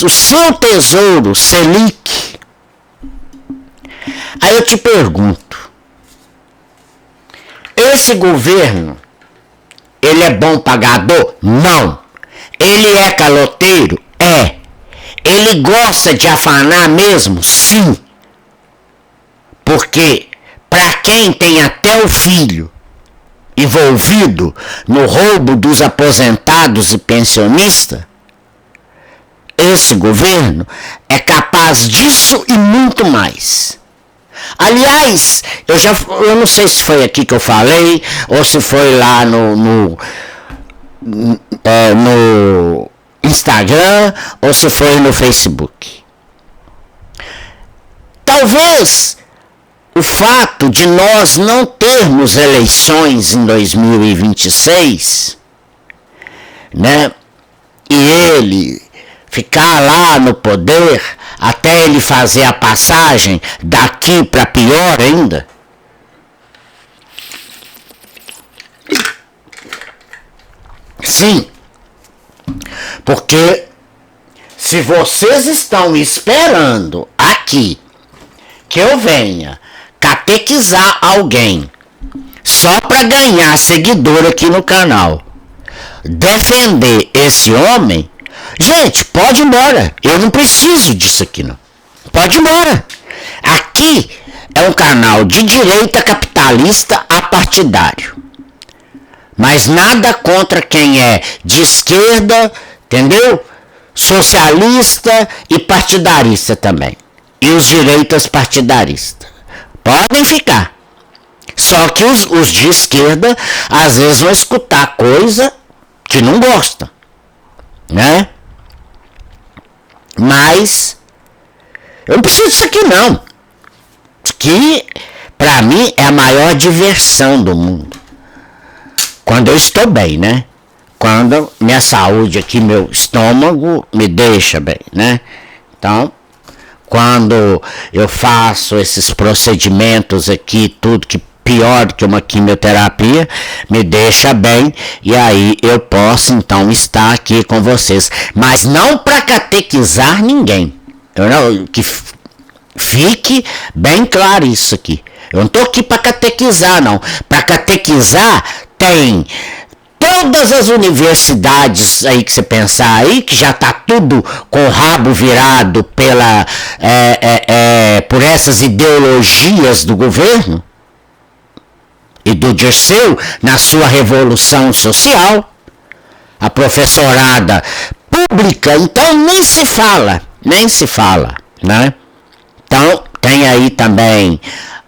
o seu Tesouro Selic. Aí eu te pergunto, esse governo, ele é bom pagador? Não. Ele é caloteiro? É. Ele gosta de afanar mesmo? Sim. Porque para quem tem até o filho envolvido no roubo dos aposentados e pensionistas, esse governo é capaz disso e muito mais. Aliás, eu não sei se foi aqui que eu falei, ou se foi lá no Instagram, ou se foi no Facebook. Talvez o fato de nós não termos eleições em 2026, né, e ele ficar lá no poder até ele fazer a passagem daqui para pior ainda. Sim, porque se vocês estão esperando aqui que eu venha catequizar alguém só para ganhar seguidor aqui no canal, defender esse homem, gente, pode ir embora. Eu não preciso disso aqui, não. Pode ir embora. Aqui é um canal de direita capitalista apartidário. Mas nada contra quem é de esquerda, entendeu? Socialista e partidarista também. E os direitas partidaristas. Podem ficar. Só que os de esquerda, às vezes, vão escutar coisa que não gostam. né? Mas eu não preciso disso aqui não. Isso aqui, pra mim, é a maior diversão do mundo. Quando eu estou bem, né? Quando minha saúde aqui, meu estômago me deixa bem, né? Então, quando eu faço esses procedimentos aqui, tudo que pior do que uma quimioterapia, me deixa bem, e aí eu posso então estar aqui com vocês, mas não para catequizar ninguém. Que fique bem claro isso aqui. Eu não estou aqui para catequizar, não. Para catequizar tem todas as universidades aí que você pensar aí, que já está tudo com o rabo virado por essas ideologias do governo e do Dirceu na sua revolução social. A professorada pública, então nem se fala, né? Então tem aí também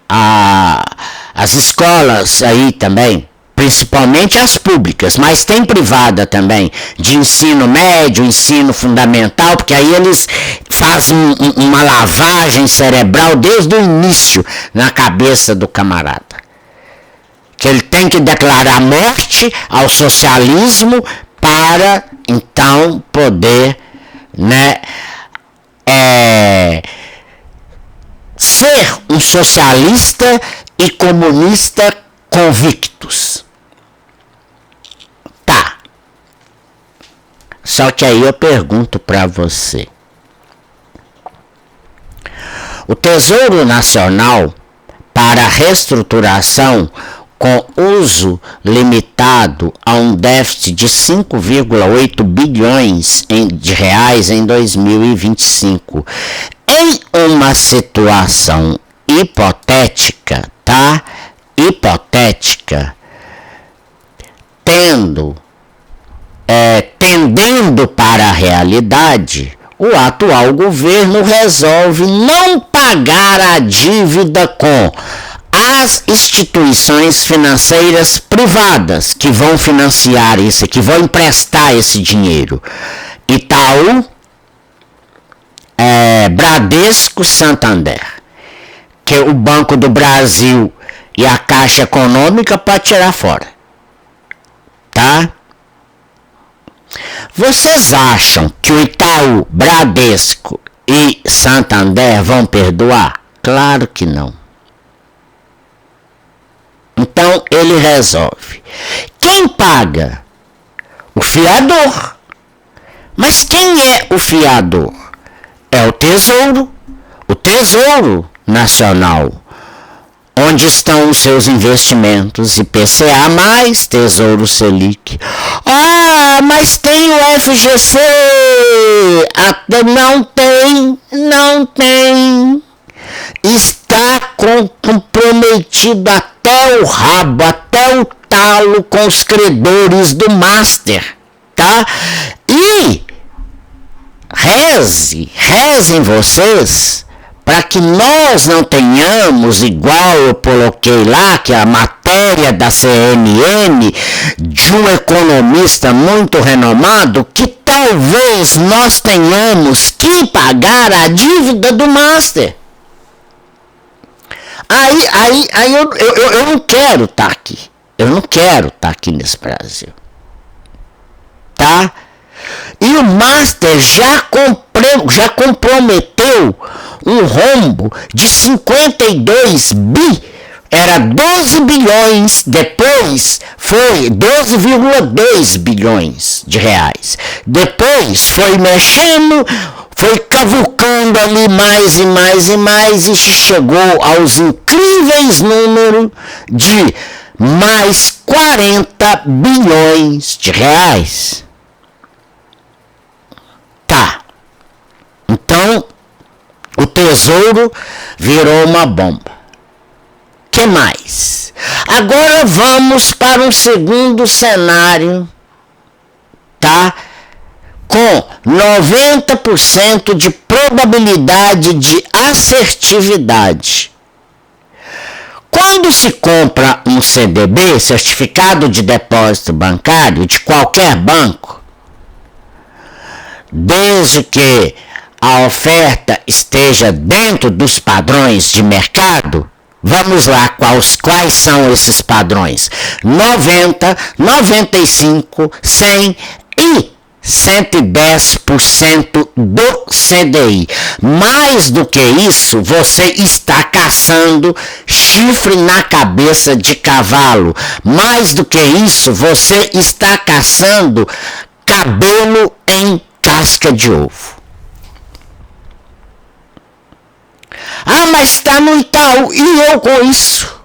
as escolas aí também, principalmente as públicas, mas tem privada também, de ensino médio, ensino fundamental, porque aí eles fazem uma lavagem cerebral desde o início na cabeça do camarada. Que ele tem que declarar morte ao socialismo para então poder, né, ser um socialista e comunista convictos. Tá. Só que aí eu pergunto para você. O Tesouro Nacional, para a reestruturação com uso limitado a um déficit de 5,8 bilhões de reais em 2025. Em uma situação hipotética, tá? Hipotética, tendendo para a realidade, o atual governo resolve não pagar a dívida com as instituições financeiras privadas que vão financiar isso, que vão emprestar esse dinheiro. Itaú, Bradesco, Santander, que o Banco do Brasil e a Caixa Econômica pode tirar fora. Tá? Vocês acham que o Itaú, Bradesco e Santander vão perdoar? Claro que não. Então ele resolve. Quem paga? O fiador. Mas quem é o fiador? É o Tesouro. O Tesouro Nacional. Onde estão os seus investimentos? IPCA mais Tesouro Selic. Ah, mas tem o FGC. Não tem. Está comprometido até o rabo, até o talo com os credores do Master, tá? E rezem vocês para que nós não tenhamos, igual eu coloquei lá, que a matéria da CNN, de um economista muito renomado, que talvez nós tenhamos que pagar a dívida do Master. Aí eu não quero estar aqui. Eu não quero estar aqui nesse Brasil. Tá? E o Master já comprometeu um rombo de 52 bi. Era 12 bilhões, depois foi 12,2 bilhões de reais. Depois foi mexendo, foi cavucando ali mais e chegou aos incríveis números de mais 40 bilhões de reais. Tá. Então, o Tesouro virou uma bomba. Que mais? Agora vamos para um segundo cenário, tá? Com 90% de probabilidade de assertividade. Quando se compra um CDB, Certificado de Depósito Bancário, de qualquer banco, desde que a oferta esteja dentro dos padrões de mercado. Vamos lá, quais são esses padrões? 90, 95, 100 e 110% do CDI. Mais do que isso, você está caçando chifre na cabeça de cavalo. Mais do que isso, você está caçando cabelo em casca de ovo. Ah, mas está no Itaú. E eu com isso?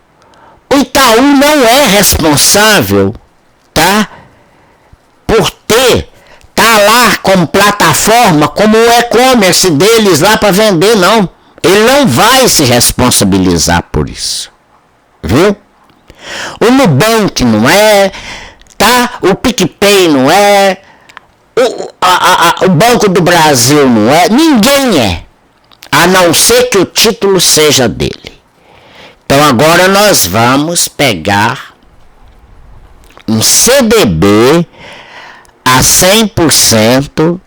O Itaú não é responsável, tá? Por tá lá como plataforma, como o e-commerce deles lá para vender, não. Ele não vai se responsabilizar por isso. Viu? O Nubank não é, tá? O PicPay não é, o Banco do Brasil não é, ninguém é. A não ser que o título seja dele. Então agora nós vamos pegar um CDB a 100%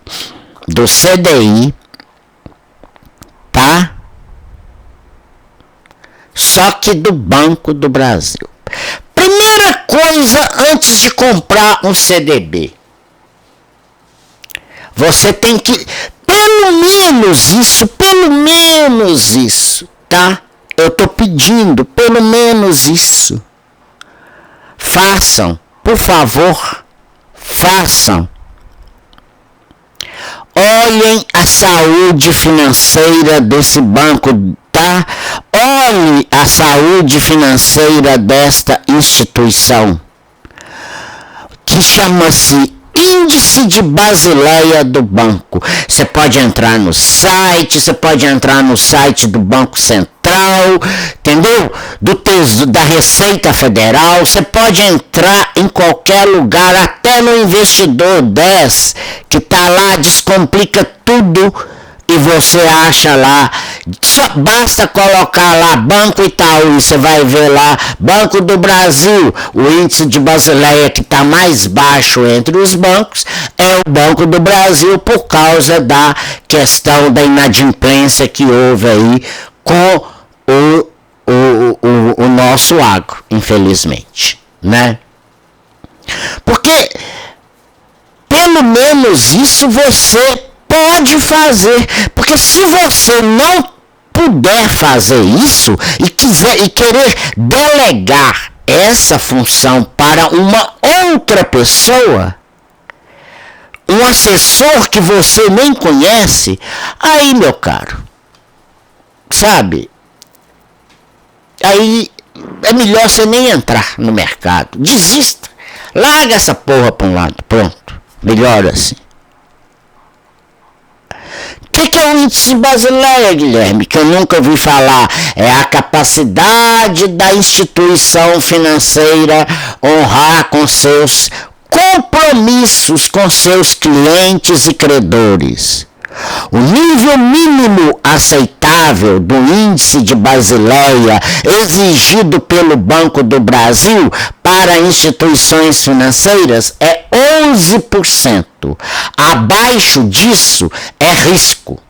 do CDI, tá? Só que do Banco do Brasil. Primeira coisa, antes de comprar um CDB, você tem que, pelo menos isso, tá? Eu tô pedindo, pelo menos isso. Façam, por favor, façam. Olhem a saúde financeira desse banco, tá? Olhe a saúde financeira desta instituição, que chama-se Índice de Basileia do banco. Você pode entrar no site, do Banco Central, entendeu? Da Receita Federal, você pode entrar em qualquer lugar, até no Investidor 10, que tá lá, descomplica tudo e você acha lá. Só basta colocar lá Banco Itaú e você vai ver lá Banco do Brasil. O índice de Basileia que está mais baixo entre os bancos é o Banco do Brasil, por causa da questão da inadimplência que houve aí com o nosso agro, infelizmente, né? Porque pelo menos isso você pode fazer, porque se você não puder fazer isso e querer delegar essa função para uma outra pessoa, um assessor que você nem conhece, aí, meu caro, sabe, aí é melhor você nem entrar no mercado. Desista, larga essa porra para um lado, pronto, melhor assim. O que é o índice de Basileia, Guilherme? Que eu nunca ouvi falar. É a capacidade da instituição financeira honrar com seus compromissos com seus clientes e credores. O nível mínimo aceitável do índice de Basileia exigido pelo Banco do Brasil para instituições financeiras é 11%. Abaixo disso é risco.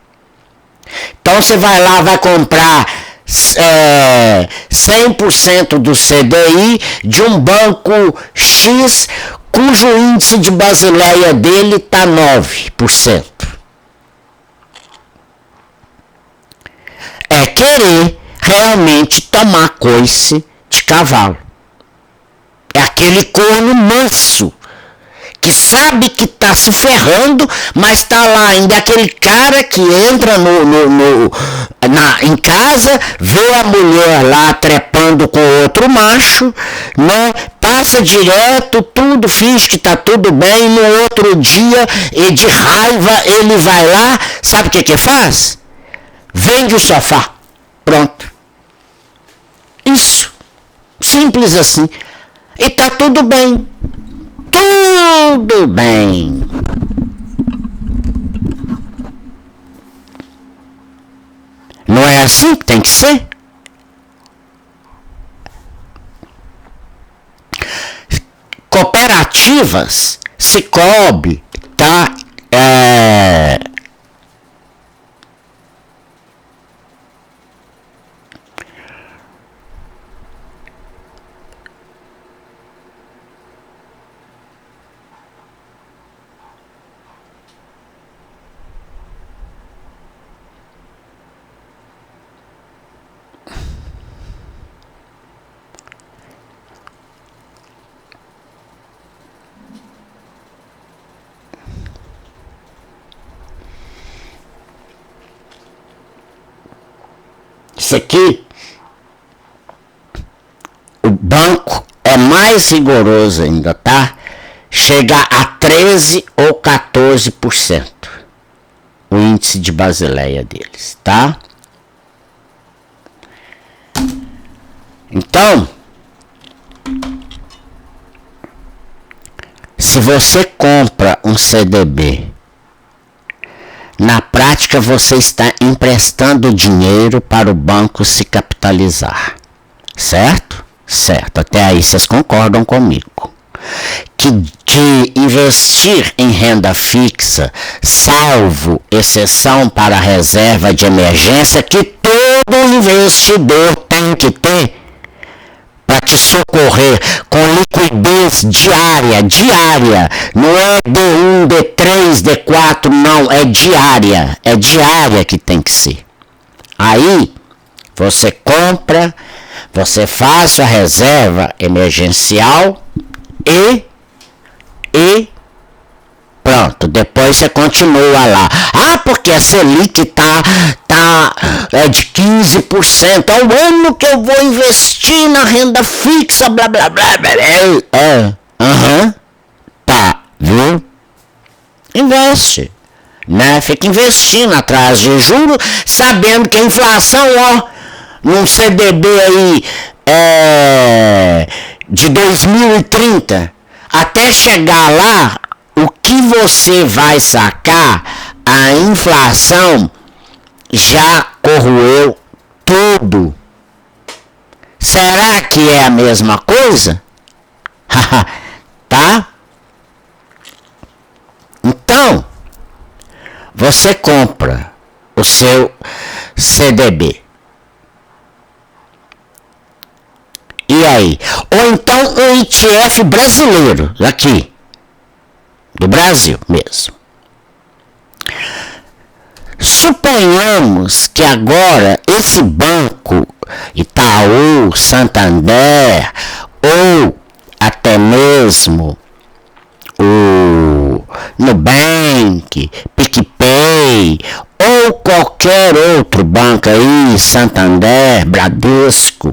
Então você vai lá, vai comprar 100% do CDI de um banco X, cujo índice de Basileia dele está 9%. É querer realmente tomar coice de cavalo. É aquele corno manso, que sabe que tá se ferrando, mas tá lá ainda aquele cara que entra em casa, vê a mulher lá trepando com outro macho, né? Passa direto, tudo, finge que tá tudo bem, no outro dia, e de raiva, ele vai lá, sabe o que faz? Vende o sofá. Pronto. Isso. Simples assim. E tá tudo bem. Tudo bem. Não é assim que tem que ser? Cooperativas, Sicoob, tá? Isso aqui, o banco é mais rigoroso ainda, tá? Chega a 13 ou 14% o índice de Basileia deles, tá? Então, se você compra um CDB, na prática você está emprestando dinheiro para o banco se capitalizar, certo? Certo, até aí vocês concordam comigo. Que de investir em renda fixa, salvo exceção para reserva de emergência, que todo investidor tem que ter para te socorrer com liquidez diária, não é D1, D3, D4, não, é diária que tem que ser. Aí, você compra, você faz sua reserva emergencial e pronto, depois você continua lá. Ah, porque a Selic tá de 15%. É o ano que eu vou investir na renda fixa, blá blá blá blá. Tá, viu? Investe, né? Fica investindo atrás de juros, sabendo que a inflação, ó, num CDB aí de 2030, até chegar lá, o que você vai sacar, a inflação já corroeu tudo. Será que é a mesma coisa? Tá? Então, você compra o seu CDB. E aí? Ou então um ETF brasileiro, aqui, do Brasil mesmo. Suponhamos que agora esse banco, Itaú, Santander, ou até mesmo o Nubank, PicPay, ou qualquer outro banco aí, Santander, Bradesco,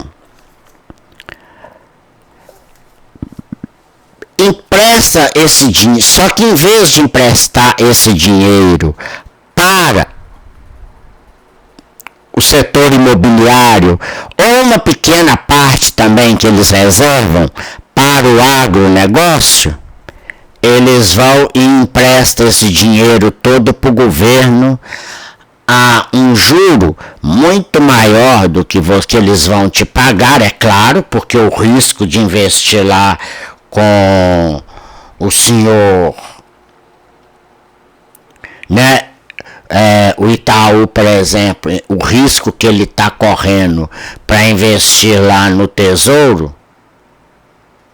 empresta esse dinheiro, só que em vez de emprestar esse dinheiro para o setor imobiliário, ou uma pequena parte também que eles reservam para o agronegócio, eles vão e emprestam esse dinheiro todo para o governo a um juro muito maior do que eles vão te pagar, é claro, porque o risco de investir lá com o senhor, né? O Itaú, por exemplo, o risco que ele está correndo para investir lá no Tesouro,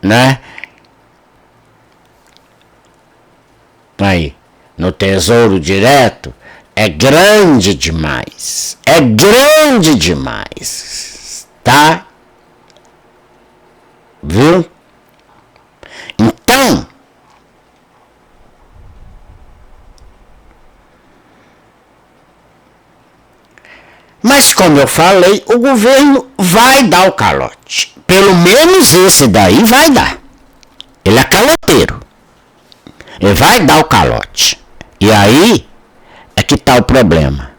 né? Aí, no Tesouro Direto, é grande demais. É grande demais. Tá? Viu? Então, mas como eu falei, o governo vai dar o calote. Pelo menos esse daí vai dar. Ele é caloteiro. Ele vai dar o calote. E aí é que está o problema.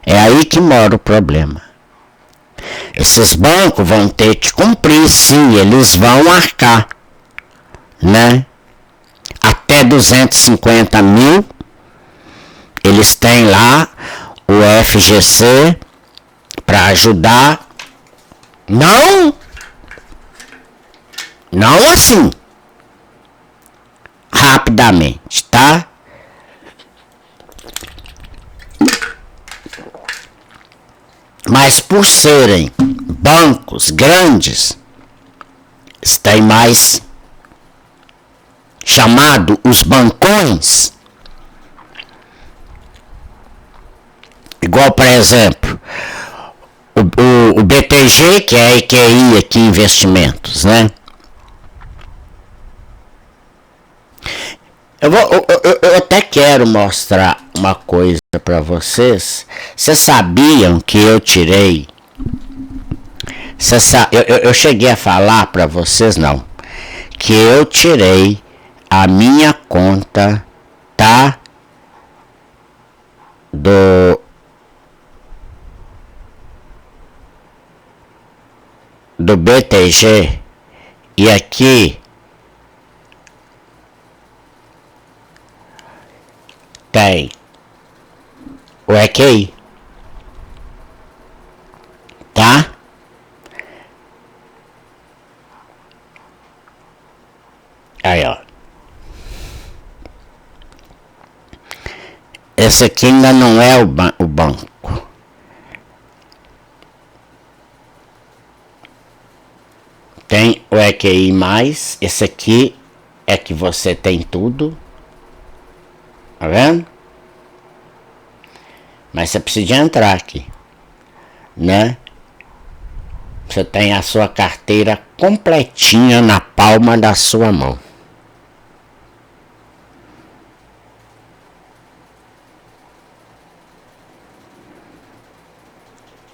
É aí que mora o problema. Esses bancos vão ter que cumprir, sim, eles vão arcar, né? Até 250 mil, eles têm lá o FGC para ajudar. Não assim, rapidamente, tá? Mas por serem bancos grandes, têm mais chamado os bancões. Igual, por exemplo, o BTG, que é a EQI aqui, Investimentos, né? Eu até quero mostrar uma coisa para vocês. Vocês sabiam que eu tirei Eu cheguei a falar para vocês, não, que eu tirei a minha conta, tá? Do BTG, e aqui tem o EQI, tá? Aí, ó. Esse aqui ainda não é o banco. Tem o EQI+, esse aqui é que você tem tudo. Tá vendo? Mas você precisa entrar aqui, né? Você tem a sua carteira completinha na palma da sua mão.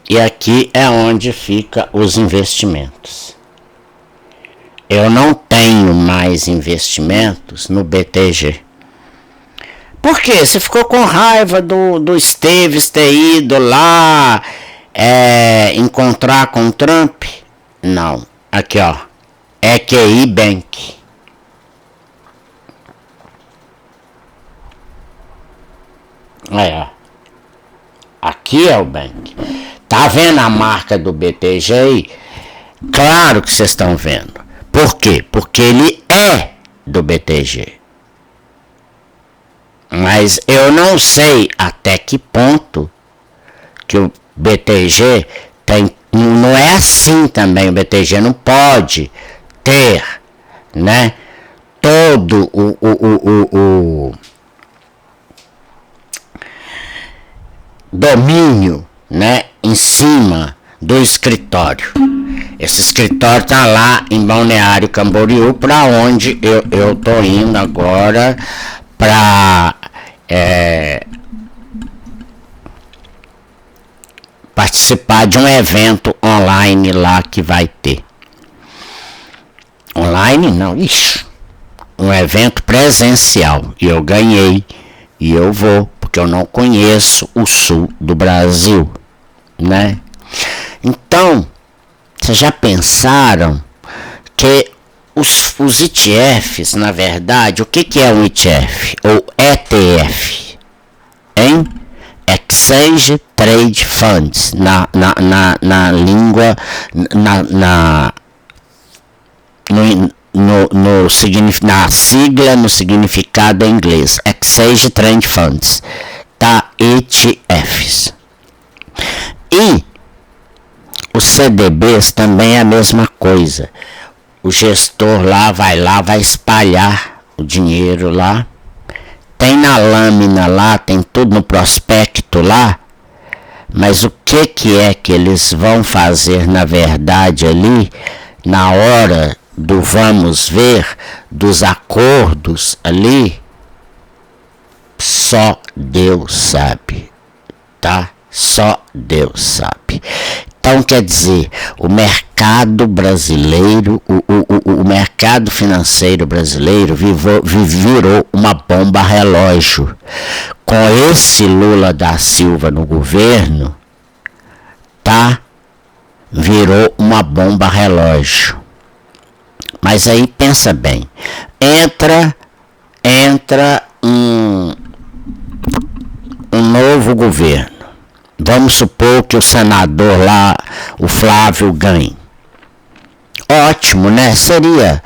E aqui é onde fica os investimentos. Eu não tenho mais investimentos no BTG. Por quê? Você ficou com raiva do Esteves ter ido lá encontrar com o Trump? Não. Aqui, ó. EQI Bank. Aí, ó. Aqui é o bank. Tá vendo a marca do BTG aí? Claro que vocês estão vendo. Por quê? Porque ele é do BTG. Mas eu não sei até que ponto que o BTG tem. Não é assim também. O BTG não pode ter, né, todo o domínio, né, em cima do escritório. Esse escritório tá lá em Balneário Camboriú, para onde eu tô indo agora para participar de um evento online lá que vai ter. Online não, um evento presencial. E eu ganhei, e eu vou, porque eu não conheço o sul do Brasil, né? Então, vocês já pensaram que os ETFs, na verdade, o que é um ETF? Ou ETF? Hein? Exchange Trade Funds, na língua, na sigla, no significado em inglês. Exchange Trade Funds, tá? ETFs. E os CDBs também é a mesma coisa. O gestor vai espalhar o dinheiro lá. Tem na lâmina lá, tem tudo no prospecto lá. Mas o que é que eles vão fazer na verdade ali, na hora do vamos ver, dos acordos ali? Só Deus sabe, tá? Só Deus sabe. Então, quer dizer, o mercado brasileiro, o mercado financeiro brasileiro virou uma bomba relógio. Com esse Lula da Silva no governo, tá? Virou uma bomba relógio. Mas aí pensa bem, entra um novo governo. Vamos supor que o senador lá, o Flávio, ganhe. Ótimo, né? Seria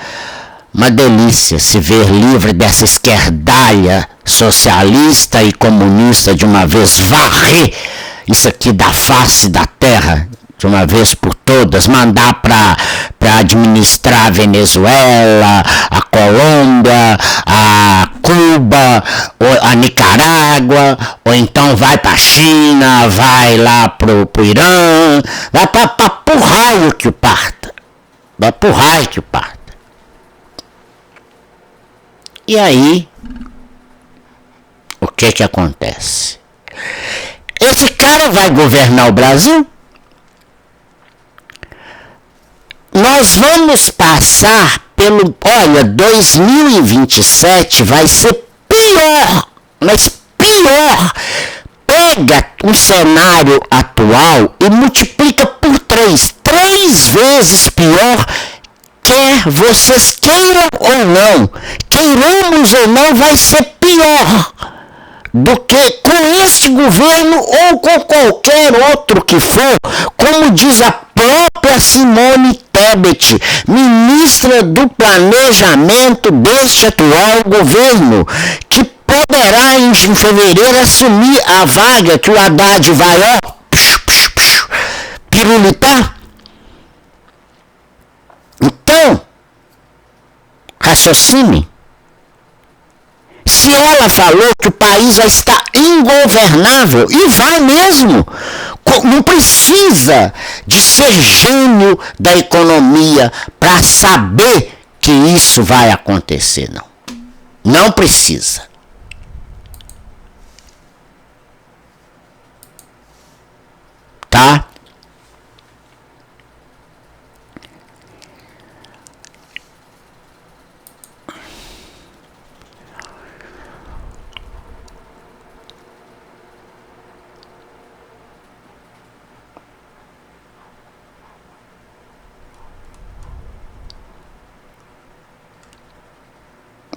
uma delícia se ver livre dessa esquerdalha socialista e comunista de uma vez, varrer isso aqui da face da terra de uma vez por todas, mandar para administrar a Venezuela, a Colômbia, a Cuba, a Nicarágua, ou então vai para a China, vai lá pro Irã, vai para o raio que o parta. Vai pro raio que o parta. E aí, o que acontece? Esse cara vai governar o Brasil? nós vamos passar pelo... Olha, 2027 vai ser pior, mas pior. Pega um cenário atual e multiplica por 3 vezes pior, quer vocês queiram ou não. Queiramos ou não, vai ser pior do que com este governo ou com qualquer outro que for, como diz a própria Simone Tebet, ministra do Planejamento deste atual governo, que poderá em fevereiro assumir a vaga que o Haddad vai, ó, pirulitar. Então, raciocine. Se ela falou que o país vai estar ingovernável, e vai mesmo, não precisa de ser gênio da economia para saber que isso vai acontecer, não. Não precisa. Tá?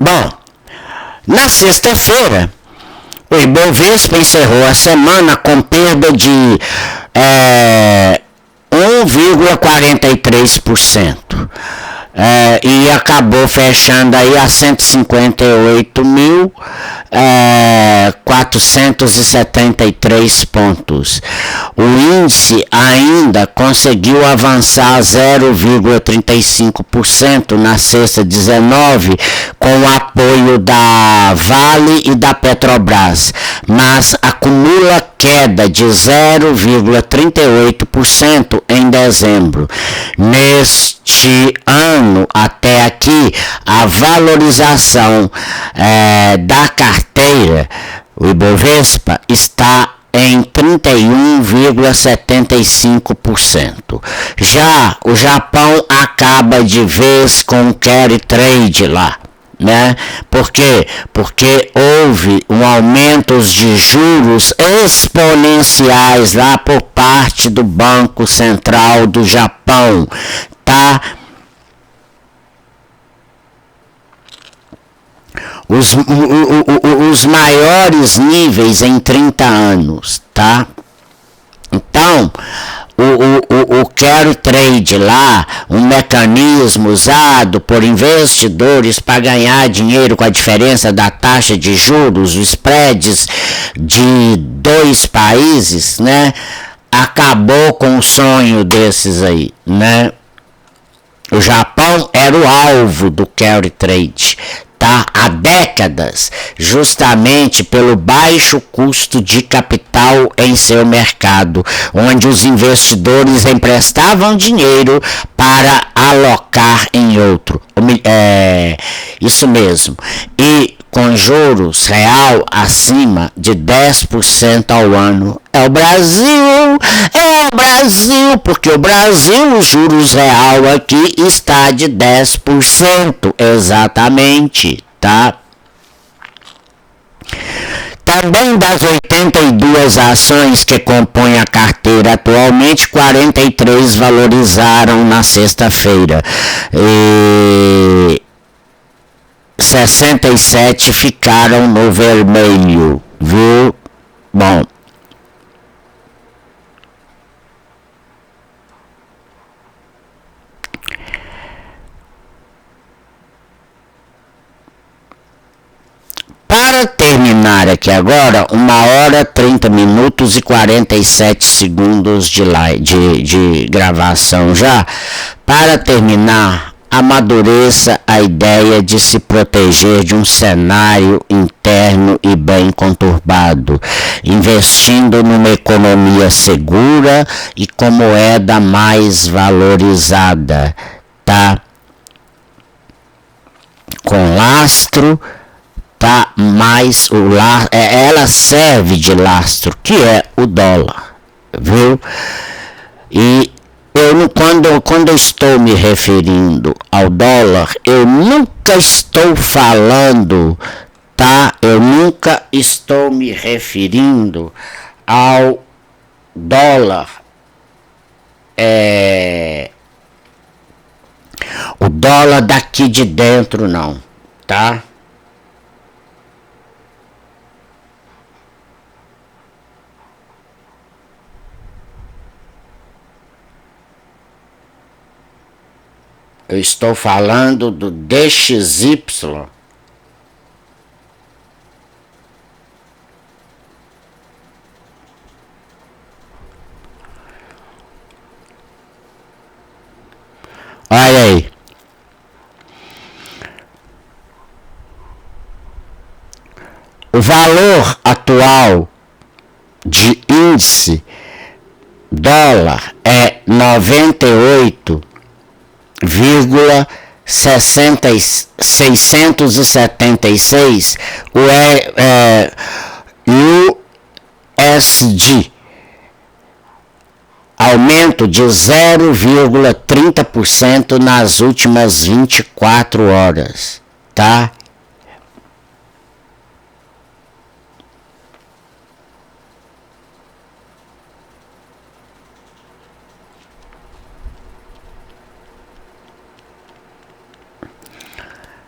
Bom, na sexta-feira, o Ibovespa encerrou a semana com perda de 1,43%. E acabou fechando aí a 158.473 pontos. O índice ainda conseguiu avançar 0,35% na sexta 19, com o apoio da Vale e da Petrobras, mas acumula queda de 0,38% em dezembro. Neste ano, até aqui, a valorização da carteira, o Ibovespa, está em 31,75%. Já o Japão acaba de vez com o carry trade lá, né? Por quê? Porque houve um aumento de juros exponenciais lá por parte do Banco Central do Japão, tá? Os maiores níveis em 30 anos, tá? Então, o carry trade lá, um mecanismo usado por investidores para ganhar dinheiro com a diferença da taxa de juros, os spreads de dois países, né? Acabou com o sonho desses aí, né? O Japão era o alvo do carry trade, tá? Há décadas, justamente pelo baixo custo de capital em seu mercado, onde os investidores emprestavam dinheiro para alocar em outro. Isso mesmo. E com juros real acima de 10% ao ano. É o Brasil, porque o Brasil, os juros real aqui está de 10%, exatamente, tá? Também das 82 ações que compõem a carteira atualmente, 43 valorizaram na sexta-feira. 67 ficaram no vermelho, viu? Bom. Para terminar aqui agora, 1h, 30 minutos e 47 segundos de gravação já. Para terminar, amadureça a ideia de se proteger de um cenário interno e bem conturbado, investindo numa economia segura e com moeda mais valorizada, tá? Com lastro, tá? Mas ela serve de lastro, que é o dólar, viu? E Quando eu estou me referindo ao dólar, eu nunca estou falando, tá? Eu nunca estou me referindo ao dólar, o dólar daqui de dentro, não, tá? Eu estou falando do DXY. Olha aí. O valor atual de índice dólar é 98,676 USD, aumento de 0,30% nas últimas 24 horas, tá?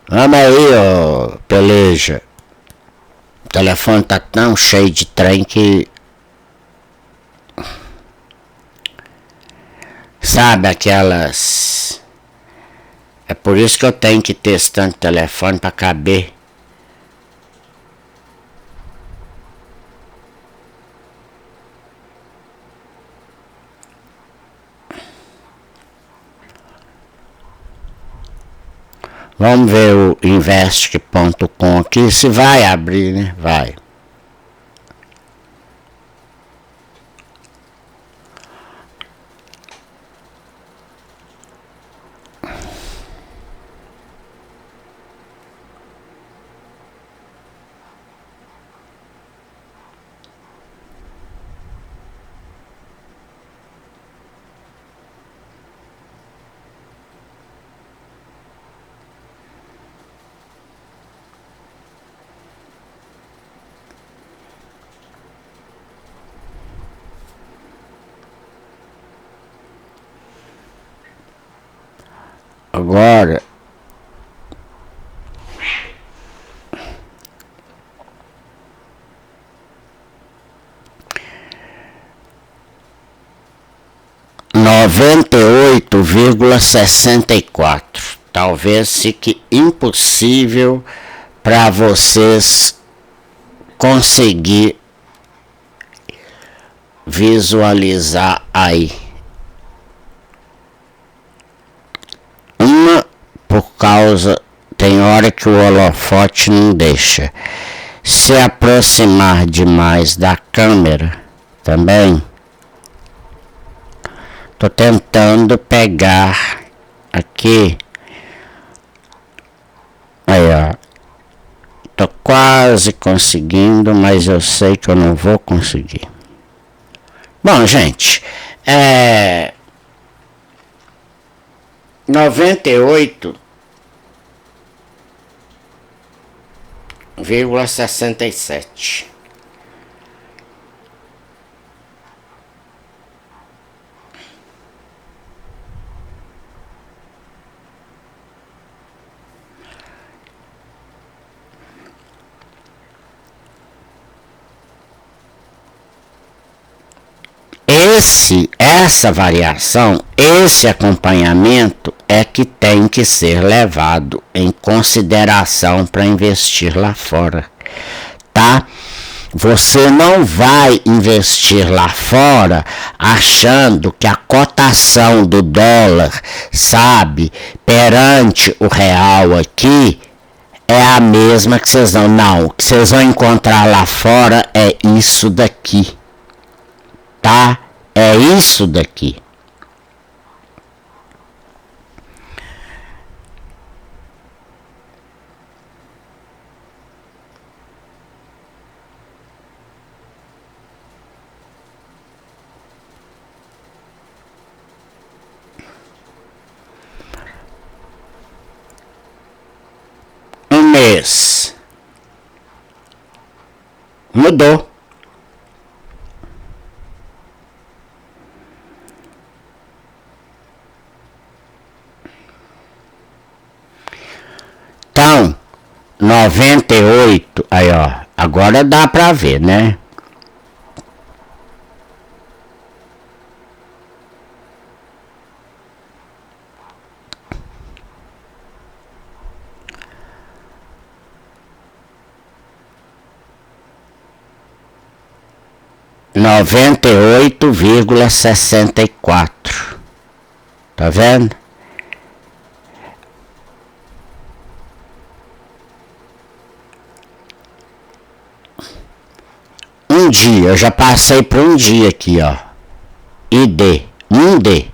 Vamos aí, ó, peleja. O telefone tá tão cheio de trem que... Sabe aquelas... É por isso que eu tenho que ter tanto telefone pra caber. Vamos ver o invest.com aqui, se vai abrir, né? Vai. Agora, R$ 98,64. Talvez fique impossível para vocês conseguir visualizar aí. Por causa, tem hora que o holofote não deixa. Se aproximar demais da câmera também. Tô tentando pegar aqui. Aí, ó. Tô quase conseguindo, mas eu sei que eu não vou conseguir. Bom, gente, 98,67. Essa variação, esse acompanhamento é que tem que ser levado em consideração para investir lá fora, tá? Você não vai investir lá fora achando que a cotação do dólar, sabe, perante o real aqui, é a mesma que vocês vão. Não, o que vocês vão encontrar lá fora é isso daqui, tá? É isso daqui. mês. Mudou. Então, 98, aí ó, agora dá pra ver, né? Noventa e 98,64. Tá vendo? Um dia, eu já passei por um dia aqui, ó. ID, 1D.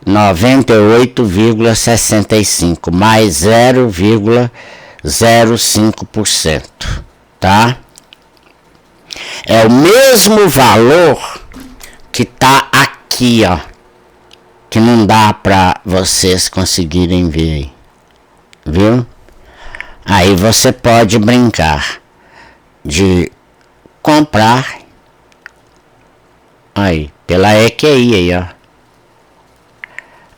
98,65 mais 0,05%, tá? É o mesmo valor que tá aqui, ó, que não dá para vocês conseguirem ver aí, viu? Aí você pode brincar de comprar aí pela EQI aí, ó.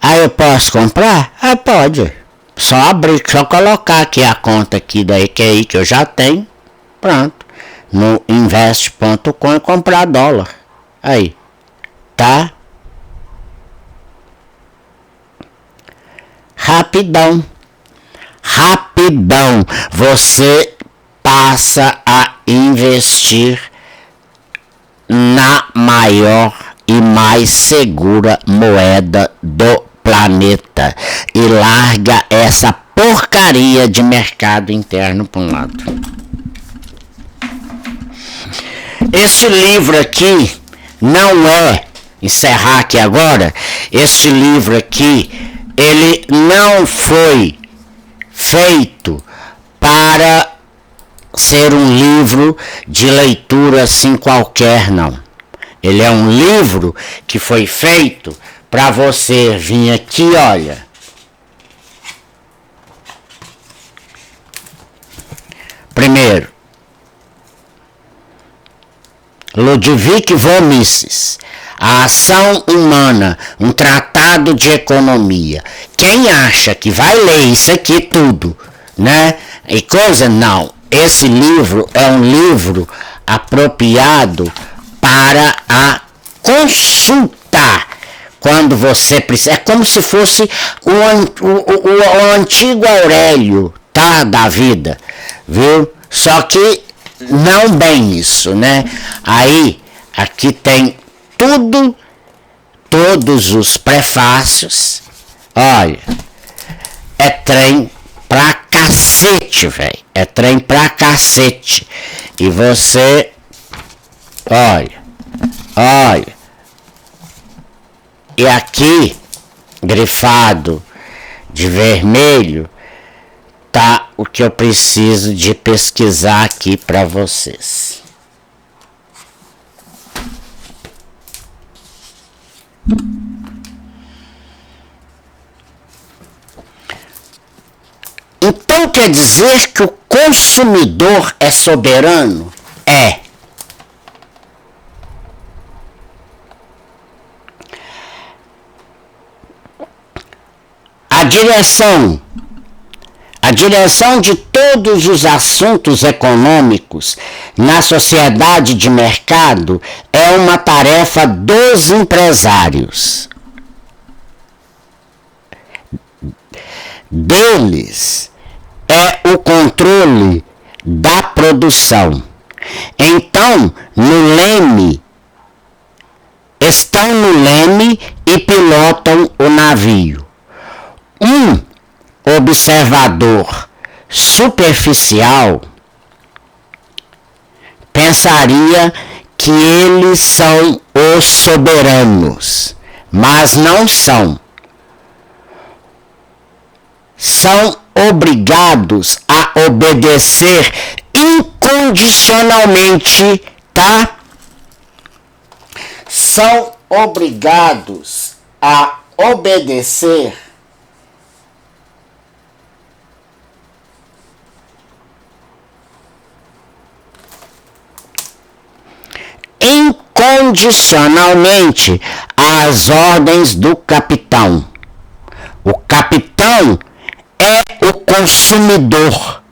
Aí eu posso comprar? Ah, pode. Só abrir, só colocar aqui a conta aqui da EQI que eu já tenho, pronto. No invest.com e comprar dólar. Aí, tá? Rapidão. Rapidão. Você passa a investir na maior e mais segura moeda do planeta. E larga essa porcaria de mercado interno para um lado. Este livro aqui não é, encerrar aqui agora, este livro aqui, ele não foi feito para ser um livro de leitura assim qualquer, não. Ele é um livro que foi feito para você vir aqui, olha. Primeiro, Ludwig von Mises, A Ação Humana, um tratado de economia. Quem acha que vai ler isso aqui tudo, né? E coisa, não. Esse livro é um livro apropriado para a consulta. Quando você precisa. É como se fosse o antigo Aurélio, tá? Da vida, viu? Só que não bem isso, né? Aí, aqui tem tudo, todos os prefácios. Olha, é trem pra cacete, velho. É trem pra cacete. E você, olha. E aqui, grifado de vermelho, tá o que eu preciso de pesquisar aqui para vocês. Então quer dizer que o consumidor é soberano? É. A direção de todos os assuntos econômicos na sociedade de mercado é uma tarefa dos empresários. Deles é o controle da produção. Então, estão no leme e pilotam o navio. Um observador superficial pensaria que eles são os soberanos, mas não são. São obrigados a obedecer incondicionalmente, tá? São obrigados a obedecer incondicionalmente às ordens do capitão. O capitão é o consumidor.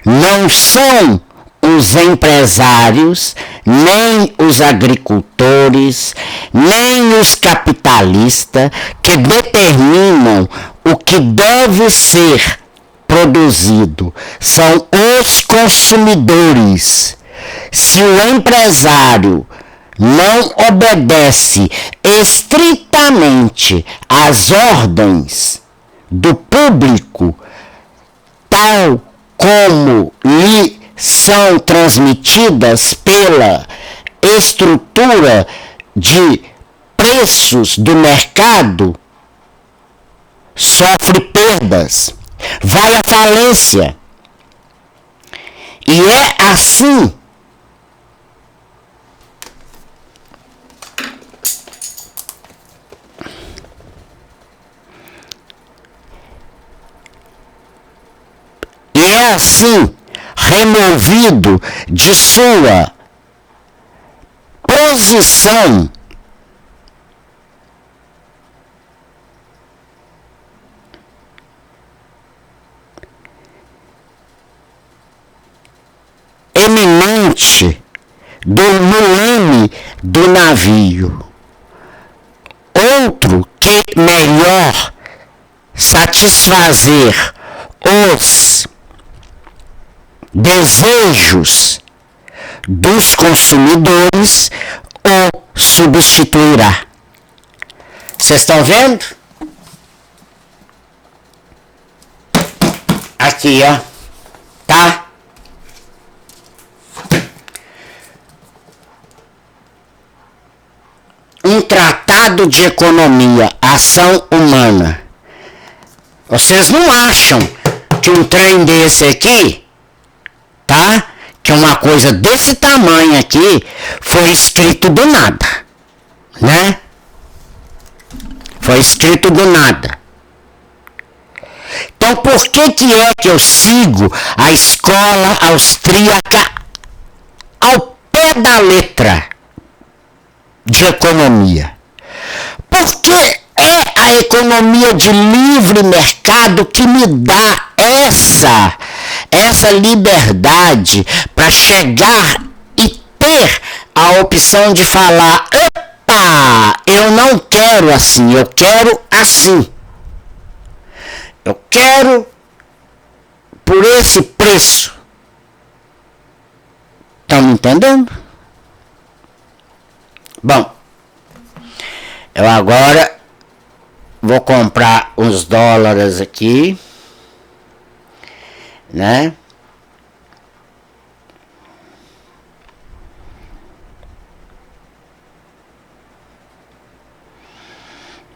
Não são os empresários, nem os agricultores, nem os capitalistas que determinam o que deve ser produzido. São os consumidores. Se o empresário não obedece estritamente às ordens do público, tal como lhe são transmitidas pela estrutura de preços do mercado, sofre perdas, vai à falência. E é assim removido de sua posição eminente no leme do navio. Outro que melhor satisfazer os desejos dos consumidores o substituirá. Vocês estão vendo? Aqui, ó. Tá? Um tratado de economia, ação humana. Vocês não acham que um trem desse aqui, tá? Que uma coisa desse tamanho aqui foi escrito do nada, né? Foi escrito do nada. Então por que é que eu sigo a escola austríaca ao pé da letra de economia? Porque é a economia de livre mercado que me dá essa liberdade para chegar e ter a opção de falar: opa, eu não quero assim, eu quero assim. Eu quero por esse preço. Estão me entendendo? Bom, eu agora vou comprar uns dólares aqui, né?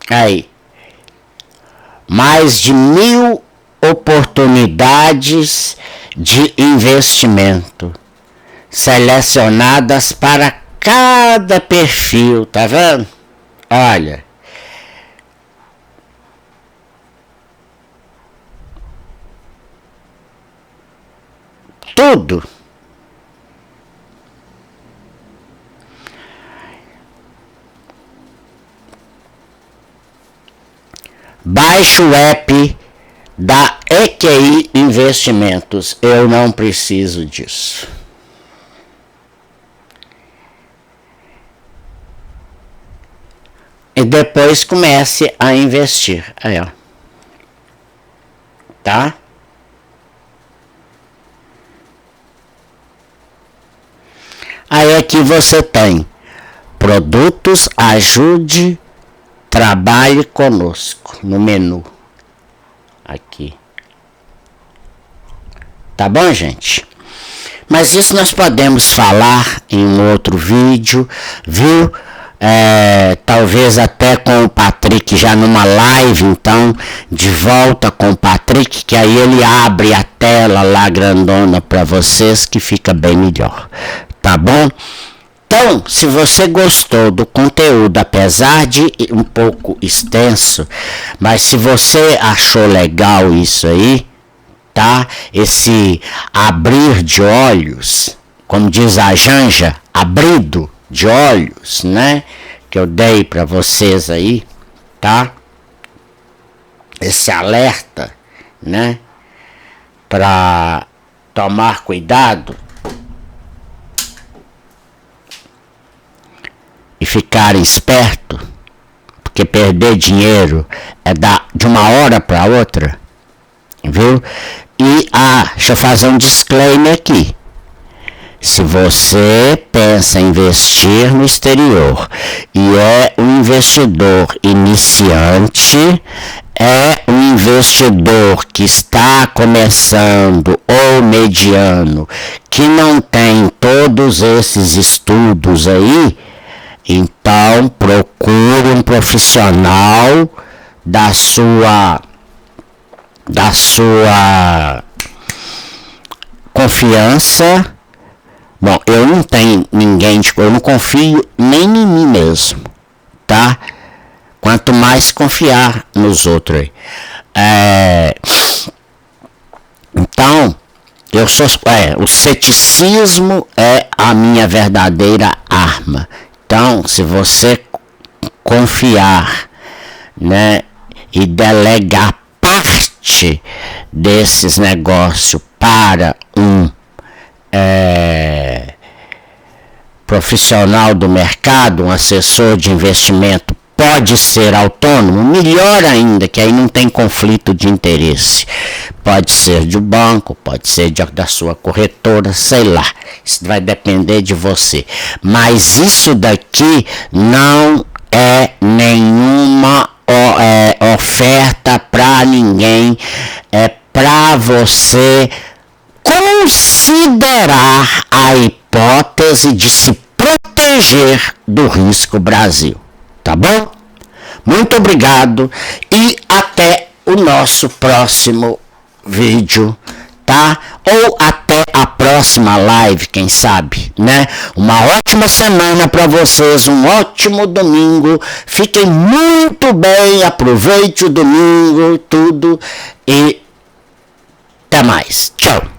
Aí, mais de 1.000 oportunidades de investimento selecionadas para cada perfil, tá vendo? Olha, tudo. Baixe o app da EQI Investimentos. Eu não preciso disso. E depois comece a investir. Aí, ó. Tá? Aí aqui você tem produtos, ajude, trabalhe conosco no menu. Aqui. Tá bom, gente? Mas isso nós podemos falar em um outro vídeo, viu? Talvez até com o Patrick já numa live, então, de volta com o Patrick, que aí ele abre a tela lá grandona para vocês, que fica bem melhor. Tá bom? Então, se você gostou do conteúdo, apesar de um pouco extenso, mas se você achou legal isso aí, tá? Esse abrir de olhos, como diz a Janja, abrido, de olhos, né, que eu dei para vocês aí, tá? Esse alerta, né, para tomar cuidado e ficarem esperto, porque perder dinheiro é de uma hora para outra, viu? E deixa eu fazer um disclaimer aqui. Se você pensa em investir no exterior e é um investidor iniciante, é um investidor que está começando ou mediano, que não tem todos esses estudos aí, então procure um profissional da sua confiança. Bom, eu não tenho ninguém, eu não confio nem em mim mesmo, tá? Quanto mais confiar nos outros. Então, o ceticismo é a minha verdadeira arma. Então, se você confiar, né, e delegar parte desses negócios para um profissional do mercado, um assessor de investimento, pode ser autônomo, melhor ainda, que aí não tem conflito de interesse. Pode ser de um banco, pode ser da sua corretora, sei lá. Isso vai depender de você. Mas isso daqui não é nenhuma oferta para ninguém. É para você considerar a hipótese de se proteger do risco Brasil. Tá bom? Muito obrigado e até o nosso próximo vídeo, tá? Ou até a próxima live, quem sabe, né? Uma ótima semana para vocês, um ótimo domingo. Fiquem muito bem, aproveite o domingo, tudo e até mais. Tchau.